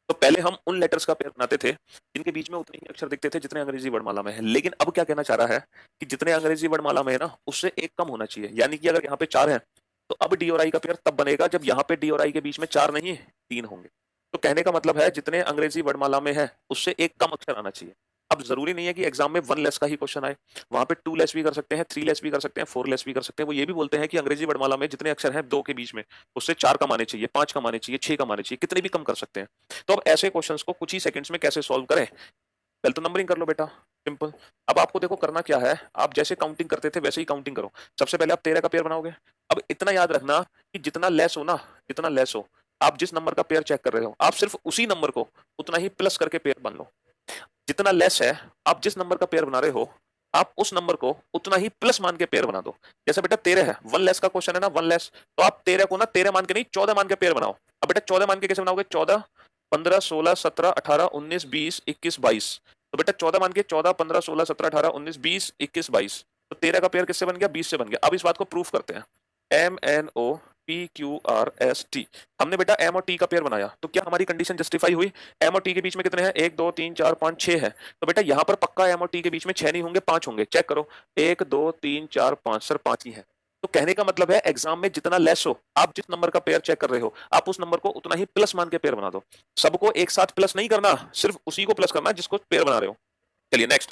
तो पहले हम उन लेटर्स का पेयर बनाते थे जिनके बीच में उतने ही अक्षर दिखते थे जितने अंग्रेजी वर्णमाला में है। लेकिन अब क्या कहना चाह रहा है कि जितने अंग्रेजी वर्णमाला में है ना, उससे एक कम होना चाहिए। यानी कि अगर यहाँ पे 4 है तो अब डी और आई का पेयर तब बनेगा जब यहाँ पे डी और आई के बीच में 4 नहीं 3 होंगे। तो कहने का मतलब है जितने अंग्रेजी वर्णमाला में है उससे एक कम अक्षर आना चाहिए। अब जरूरी नहीं है कि एग्जाम में 1 लेस का ही क्वेश्चन आए, वहां पे 2 लेस भी कर सकते हैं, 3 लेस भी कर सकते हैं, 4 लेस भी कर सकते हैं। वो ये भी बोलते हैं कि अंग्रेजी वर्णमाला में जितने अक्षर हैं 2 के बीच में, उससे 4 कम आने चाहिए, 5 कम आने चाहिए, 6 कम आने चाहिए, कितने भी कम कर सकते हैं। तो अब ऐसे क्वेश्चंस को कुछ ही सेकंड्स में कैसे सॉल्व करें? पहले तो नंबरिंग कर लो बेटा, सिंपल। अब आपको देखो करना क्या है, आप जैसे काउंटिंग करते थे वैसे ही काउंटिंग करो। सबसे पहले आप 13 का पेयर बनाओगे। अब इतना याद रखना कि जितना लेस हो ना, जितना लेस हो, आप जिस नंबर का पेयर चेक कर रहे हो आप सिर्फ उसी नंबर को उतना ही प्लस करके पेयर बन लो। जितना लेस है, आप जिस नंबर का पेयर बना रहे हो आप उस नंबर को उतना ही प्लस मान के पेयर बना दो। जैसे बेटा 13 है, 1 लेस का क्वेश्चन है ना, 1 लेस, तो आप 13 को ना 13 मान के नहीं 14 मान के पेयर बनाओ। अब बेटा 14 मान के कैसे बनाओगे? 14 15 16 17 18 19 20 21 22। तो बेटा 14 मान के 14 15 16 17 18 19 20 21 22। तो 13 का पेयर किससे बन गया? 20 से बन गया। अब इस बात को प्रूफ करते हैं। M N O P Q R S T, हमने बेटा एम और टी का पेयर बनाया, तो क्या हमारी कंडीशन जस्टिफाई हुई? एम और टी के बीच में कितने हैं? 1 2 3 4 5 6 है। तो बेटा यहाँ पर पक्का एम और टी के बीच में 6 नहीं होंगे, 5 होंगे। चेक करो, 1 2 3 4 5, सर 5 ही है। तो कहने का मतलब है एग्जाम में जितना लेस हो, आप जिस नंबर का पेयर चेक कर रहे हो आप उस नंबर को उतना ही प्लस मान के पेयर बना दो। सबको एक साथ प्लस नहीं करना, सिर्फ उसी को प्लस करना जिसको पेयर बना रहे हो। चलिए नेक्स्ट।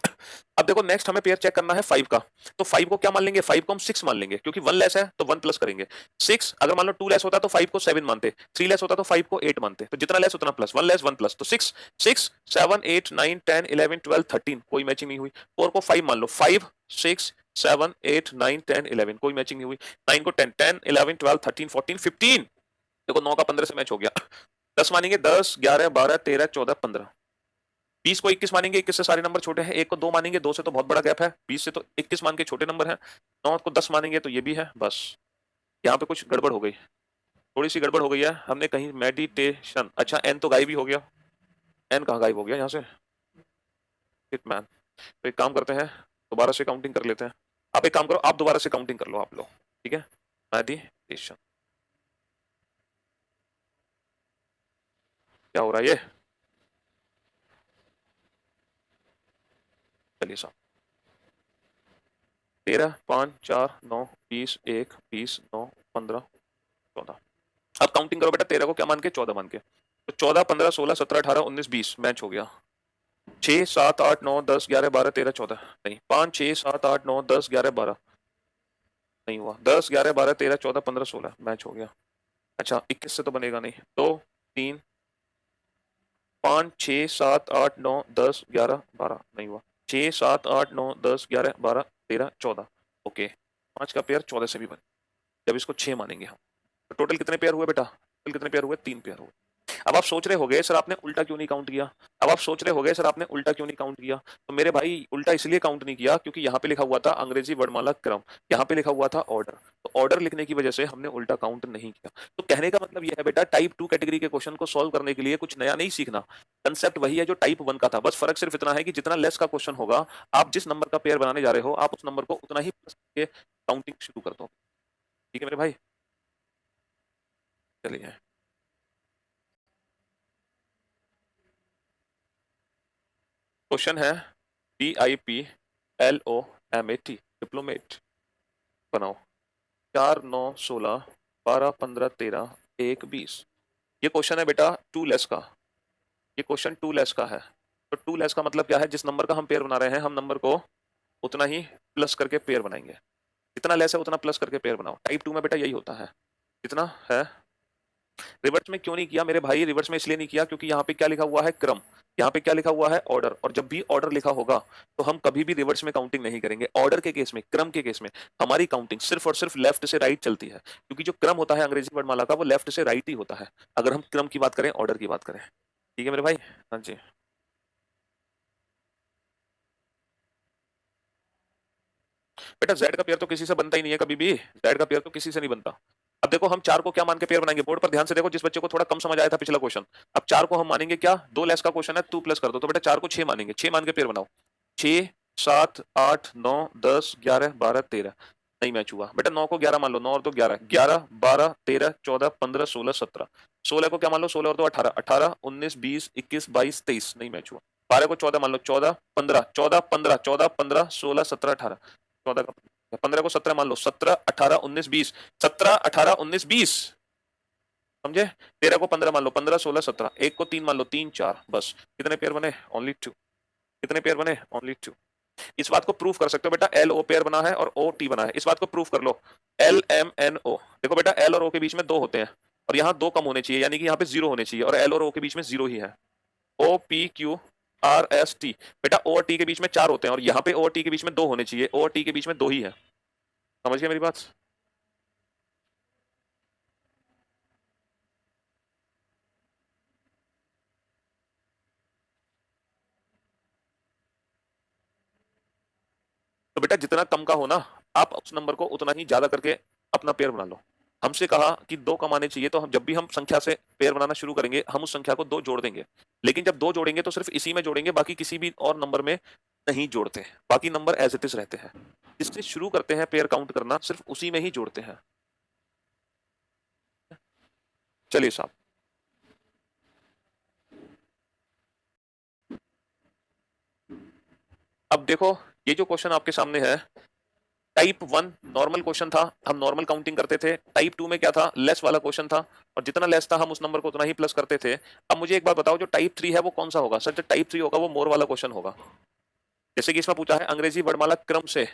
अब देखो नेक्स्ट हमें पेयर चेक करना है 5 का। तो 5 को क्या मान लेंगे? 5 को हम 6 मान लेंगे, क्योंकि 1 लेस है तो 1 प्लस करेंगे। 6 अगर मान लो 2 लेस होता तो 5 को 7 मानते, 3 लेस होता तो 5 को 8 मानते। तो जितना लेस उतना प्लस, 1 लेस 1 प्लस। तो 6 6 7 8 9 10 11 12 13, कोई मैचिंग नहीं हुई। 4 को 5 मान लो, 5 6 7 8 9 10 11, कोई मैचिंग नहीं हुई। 9 को 10 10 11 12 13 14 15, देखो 9 का 15 से मैच हो गया। 10 मानेंगे 10 11 12 13 14 15। 20 को 21 मानेंगे, 21 से सारे नंबर छोटे हैं। 1 को 2 मानेंगे, 2 से तो बहुत बड़ा गैप है। 20 से तो 21 मान के छोटे नंबर है। 9 को 10 मानेंगे तो ये भी है। बस यहाँ पे कुछ गड़बड़ हो गई, थोड़ी सी गड़बड़ हो गई है। हमने कहीं मेडिटेशन, अच्छा एन तो गायब ही हो गया। एन कहाँ गायब हो गया यहाँ से? मैन, तो एक काम करते हैं, दोबारा से काउंटिंग कर लेते हैं। आप एक काम करो, आप दोबारा से काउंटिंग कर लो आप लोग, ठीक है? मेडिटेशन, क्या हो रहा है ये? चलिए साहब, 13 5 4 9 20 1 20 9 15 14। अब काउंटिंग करो बेटा, 13 को क्या मान के? 14 मान के। तो 14 15 16 17 18 19 20 मैच हो गया। 6 7 8 9 10 11 12 13 14 नहीं। 5 6 7 8 9 10 11 12 नहीं हुआ। 10 11 12 13 14 15 16 मैच हो गया। अच्छा 21 से तो बनेगा नहीं। 2 3 5 6 7 8 9 10 11 12 नहीं हुआ। 6 7 8 9 10 11 12 13 14, ओके। 5 का पेयर 14 से भी बने जब इसको 6 मानेंगे हम। तो टोटल कितने पेयर हुए बेटा? टोटल कितने पेयर हुए? 3 पेयर हुए। अब आप सोच रहे होगे सर आपने उल्टा क्यों नहीं काउंट किया? अब आप सोच रहे होगे सर आपने उल्टा क्यों नहीं काउंट किया? तो मेरे भाई उल्टा इसलिए काउंट नहीं किया क्योंकि यहाँ पे लिखा हुआ था अंग्रेजी वर्णमाला क्रम, यहाँ पे लिखा हुआ था ऑर्डर। तो ऑर्डर लिखने की वजह से हमने उल्टा काउंट नहीं किया। तो कहने का मतलब यह है बेटा, टाइप 2 कैटेगरी के क्वेश्चन को सॉल्व करने के लिए कुछ नया नहीं सीखना, कंसेप्ट वही है जो टाइप 1 का था। बस फर्क सिर्फ इतना है कि जितना लेस का क्वेश्चन होगा, आप जिस नंबर का पेयर बनाने जा रहे हो आप उस नंबर को उतना ही प्लस करके काउंटिंग शुरू कर दो। ठीक है मेरे भाई? चलिए क्वेश्चन है DIPLOMAT, डिप्लोमेट बनाओ। 4 9 16 12 15 13 1 20। ये क्वेश्चन है बेटा 2 लेस का। ये क्वेश्चन 2 लेस का है। तो 2 लेस का मतलब क्या है? जिस नंबर का हम पेयर बना रहे हैं हम नंबर को उतना ही प्लस करके पेयर बनाएंगे। जितना लेस है उतना प्लस करके पेयर बनाओ। टाइप 2 में बेटा यही होता है। कितना है? रिवर्स में क्यों नहीं किया मेरे भाई? रिवर्स में इसलिए नहीं किया क्योंकि यहाँ पे क्या लिखा हुआ है? क्रम। यहाँ पे क्या लिखा हुआ है? ऑर्डर। और जब भी ऑर्डर लिखा होगा तो हम कभी भी रिवर्स में काउंटिंग नहीं करेंगे। ऑर्डर के केस में, क्रम के केस में हमारी काउंटिंग सिर्फ और सिर्फ लेफ्ट से राइट चलती है, क्योंकि जो क्रम होता है अंग्रेजी वर्णमाला का वो लेफ्ट से राइट ही होता है, अगर हम क्रम की बात करें, ऑर्डर की बात करें। ठीक है मेरे भाई? हाँ जी। बेटा जेड का पेयर तो किसी से बनता ही नहीं है कभी भी। जेड का पेयर तो किसी से नहीं बनता। अब देखो हम चार को क्या मान के पेयर बनाएंगे? बोर्ड पर ध्यान से देखो, जिस बच्चे को थोड़ा कम समझ आया था पिछला क्वेश्चन, अब चार को हम मानेंगे क्या? दो लेस का क्वेश्चन है, टू प्लस कर दो, तो बेटा चार को छह मानेंगे। छह मान के पेयर बनाओ। छह, सात, आठ, नौ, 10, 11, 12, 13। नहीं मैच हुआ बेटा। नौ को 11 मान लो, नौ और दो 11, 11, 12, 13, 14, 15, 16, 17। 16 को क्या मान लो? 16 और दो 18, 18, 19, 20, 21, 22, 23। नहीं मैच हुआ। 12 को 14 मान लो, 14, 15, 14, 15, 14, 15, 16, 17, 18। 14 का 15 को 17 मान लो, 17, 18, 19, 20। 17, 18, 19, 20। समझे? 13 को 15 मान लो, 15, 16, 17। एक को 3 मान लो, 3, 4। बस कितने पेयर बने? ओनली 2। कितने पेयर बने? ओनली 2। इस बात को प्रूफ कर सकते हो बेटा, एल ओ पेयर बना है और ओ टी बना है। इस बात को प्रूफ कर लो। एल एम एन ओ, देखो बेटा एल और ओ के बीच में दो होते हैं और यहाँ दो कम होने चाहिए, यानी कि यहाँ पे जीरो होने चाहिए, और एल और ओ के बीच में जीरो ही है। O P Q R S T, बेटा ओ और टी के बीच में चार होते हैं और यहाँ पे ओ और टी के बीच में दो होने चाहिए, ओ और टी के बीच में दो ही है। समझ गए मेरी बात? तो बेटा जितना कम का हो ना, आप उस नंबर को उतना ही ज्यादा करके अपना पेयर बना लो। हमसे कहा कि दो कमाने चाहिए, तो हम जब भी हम संख्या से पेयर बनाना शुरू करेंगे हम उस संख्या को दो जोड़ देंगे। लेकिन जब दो जोड़ेंगे तो सिर्फ इसी में जोड़ेंगे, बाकी किसी भी और नंबर में नहीं जोड़ते। बाकी नंबर एज इट इज रहते हैं। जिससे शुरू करते हैं पेयर काउंट करना, सिर्फ उसी में ही जोड़ते हैं। चलिए साहब, अब देखो ये जो क्वेश्चन आपके सामने है, टाइप 1 नॉर्मल क्वेश्चन था, हम नॉर्मल काउंटिंग करते थे। टाइप 2 में क्या था? लेस वाला क्वेश्चन था, और जितना लेस था हम उस नंबर को उतना ही प्लस करते थे। अब मुझे एक बात बताओ, जो टाइप 3 है वो कौन सा होगा? सर जो टाइप 3 होगा वो मोर वाला क्वेश्चन होगा। जैसे कि इसमें पूछा है अंग्रेजी वर्णमाला क्रम से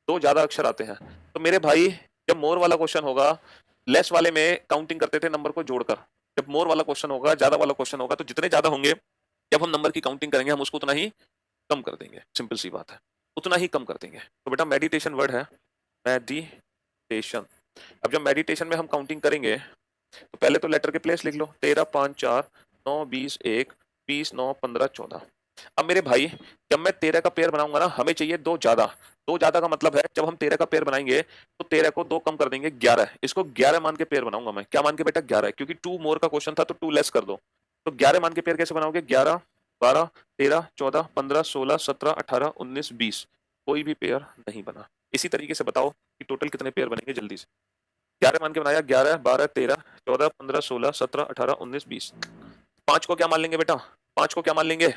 दो ज्यादा अक्षर आते हैं, तो मेरे भाई जब मोर वाला क्वेश्चन होगा, लेस वाले में काउंटिंग करते थे नंबर को जोड़कर। जब मोर वाला क्वेश्चन होगा, ज्यादा वाला क्वेश्चन होगा, तो जितने ज्यादा होंगे जब हम नंबर की काउंटिंग करेंगे हम उसको उतना ही कम कर देंगे। सिंपल सी बात है, उतना ही कम कर देंगे। तो बेटा मेडिटेशन वर्ड है, मेडिटेशन। अब जब मेडिटेशन में हम काउंटिंग करेंगे तो पहले तो लेटर के प्लेस लिख लो। 13, 5, 4, 9, 20, 1, 20, 9, 15, 14। अब मेरे भाई जब मैं 13 का पेयर बनाऊंगा ना, हमें चाहिए दो ज्यादा। दो ज्यादा का मतलब है जब हम 13 का पेयर बनाएंगे तो 13 को दो कम कर देंगे, 11। इसको 11 मान के पेयर बनाऊंगा मैं। क्या मान के बेटा? 11, क्योंकि 2 मोर का क्वेश्चन था तो 2 लेस कर दो। तो 11 मान के पेयर कैसे बनाओगे? 11, 12, 13, 14, 15, 16, 17, 18, 19, 20। कोई भी पेयर नहीं बना। इसी तरीके से बताओ कि टोटल कितने पेयर बनेंगे जल्दी से। 11 मान के बनाया, 11, 12, 13, 14, 15, 16, 17, 18, 19, 20। 5 को क्या मान लेंगे बेटा? 5 को क्या मान लेंगे?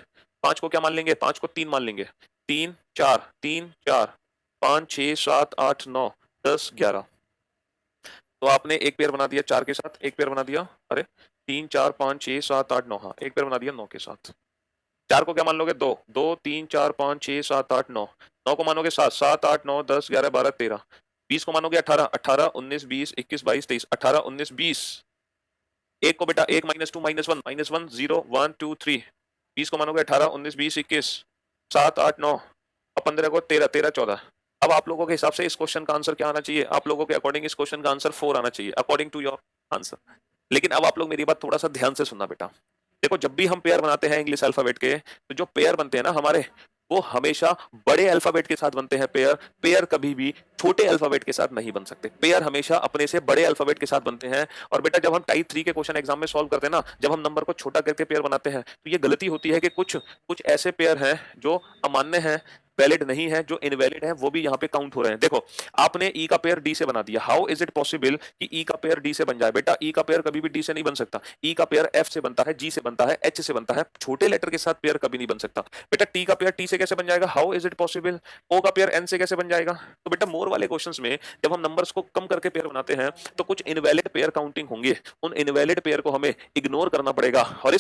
5 को क्या मान लेंगे? 5 को 3 मान लेंगे। 3, 4, 3, 4, 5, 6, 7, 8, 9, 10, 11। तो आपने एक पेयर बना दिया 4 के साथ, एक पेयर बना दिया, अरे 3, 4, 5, 6, 7, 8, 9, हाँ एक पेयर बना दिया 9 के साथ। 4 को क्या मान लोगे? 2, 2, 3, 4, 5, 6, 7, 8, 9। 9 को मानोगे 7, 7, 8, 9, 10, 11, 12, 13। 20 को मानोगे 18, 18, 19, 20, 21, 22, 23, 18, 19, 20। एक को बेटा 1, -2, -1, 0, 1, 2, 3। 20 को मानोगे 18, 19, 20, 21, 7, 8, 9 और 15 को 13, 13, 14। अब आप लोगों के हिसाब से इस क्वेश्चन का आंसर क्या आना चाहिए? आप लोगों के अकॉर्डिंग इस क्वेश्चन का आंसर 4 आना चाहिए, अकॉर्डिंग टू योर आंसर। लेकिन अब आप लोग मेरी बात थोड़ा सा ध्यान से सुनना बेटा। देखो जब भी हम पेयर बनाते हैं इंग्लिश अल्फाबेट के, तो जो पेयर बनते हैं ना हमारे, वो हमेशा बड़े अल्फाबेट के साथ बनते हैं। पेयर पेयर कभी भी छोटे अल्फाबेट के साथ नहीं बन सकते। पेयर हमेशा अपने से बड़े अल्फाबेट के साथ बनते हैं। और बेटा जब हम टाइप 3 के क्वेश्चन एग्जाम में सॉल्व करते हैं ना, जब हम नंबर को छोटा करके पेयर बनाते हैं, तो ये गलती होती है कि कुछ कुछ ऐसे पेयर हैं जो अमान्य हैं, वैलिड नहीं है, जो इनवैलिड है, वो भी यहाँ पे काउंट हो रहे हैं। देखो आपने ई का पेयर डी से बना दिया। हाउ इज इट पॉसिबल कि ई का पेयर डी से बन जाए? बेटा ई का पेयर कभी भी डी से नहीं बन सकता। ई का पेयर एफ से बनता है, जी से बनता है, एच से बनता है। छोटे लेटर के साथ पेयर कभी नहीं बन सकता। बेटा टी का पेयर टी से कैसे बन जाएगा? How is it possible? O का पेयर एन से कैसे बन जाएगा? तो बेटा मोर वाले क्वेश्चंस में जब हम नंबर्स को कम करके पेयर बनाते हैं तो कुछ इनवैलिड पेयर काउंटिंग होंगे, उन इनवैलिड पेयर को हमें इग्नोर करना पड़ेगा। और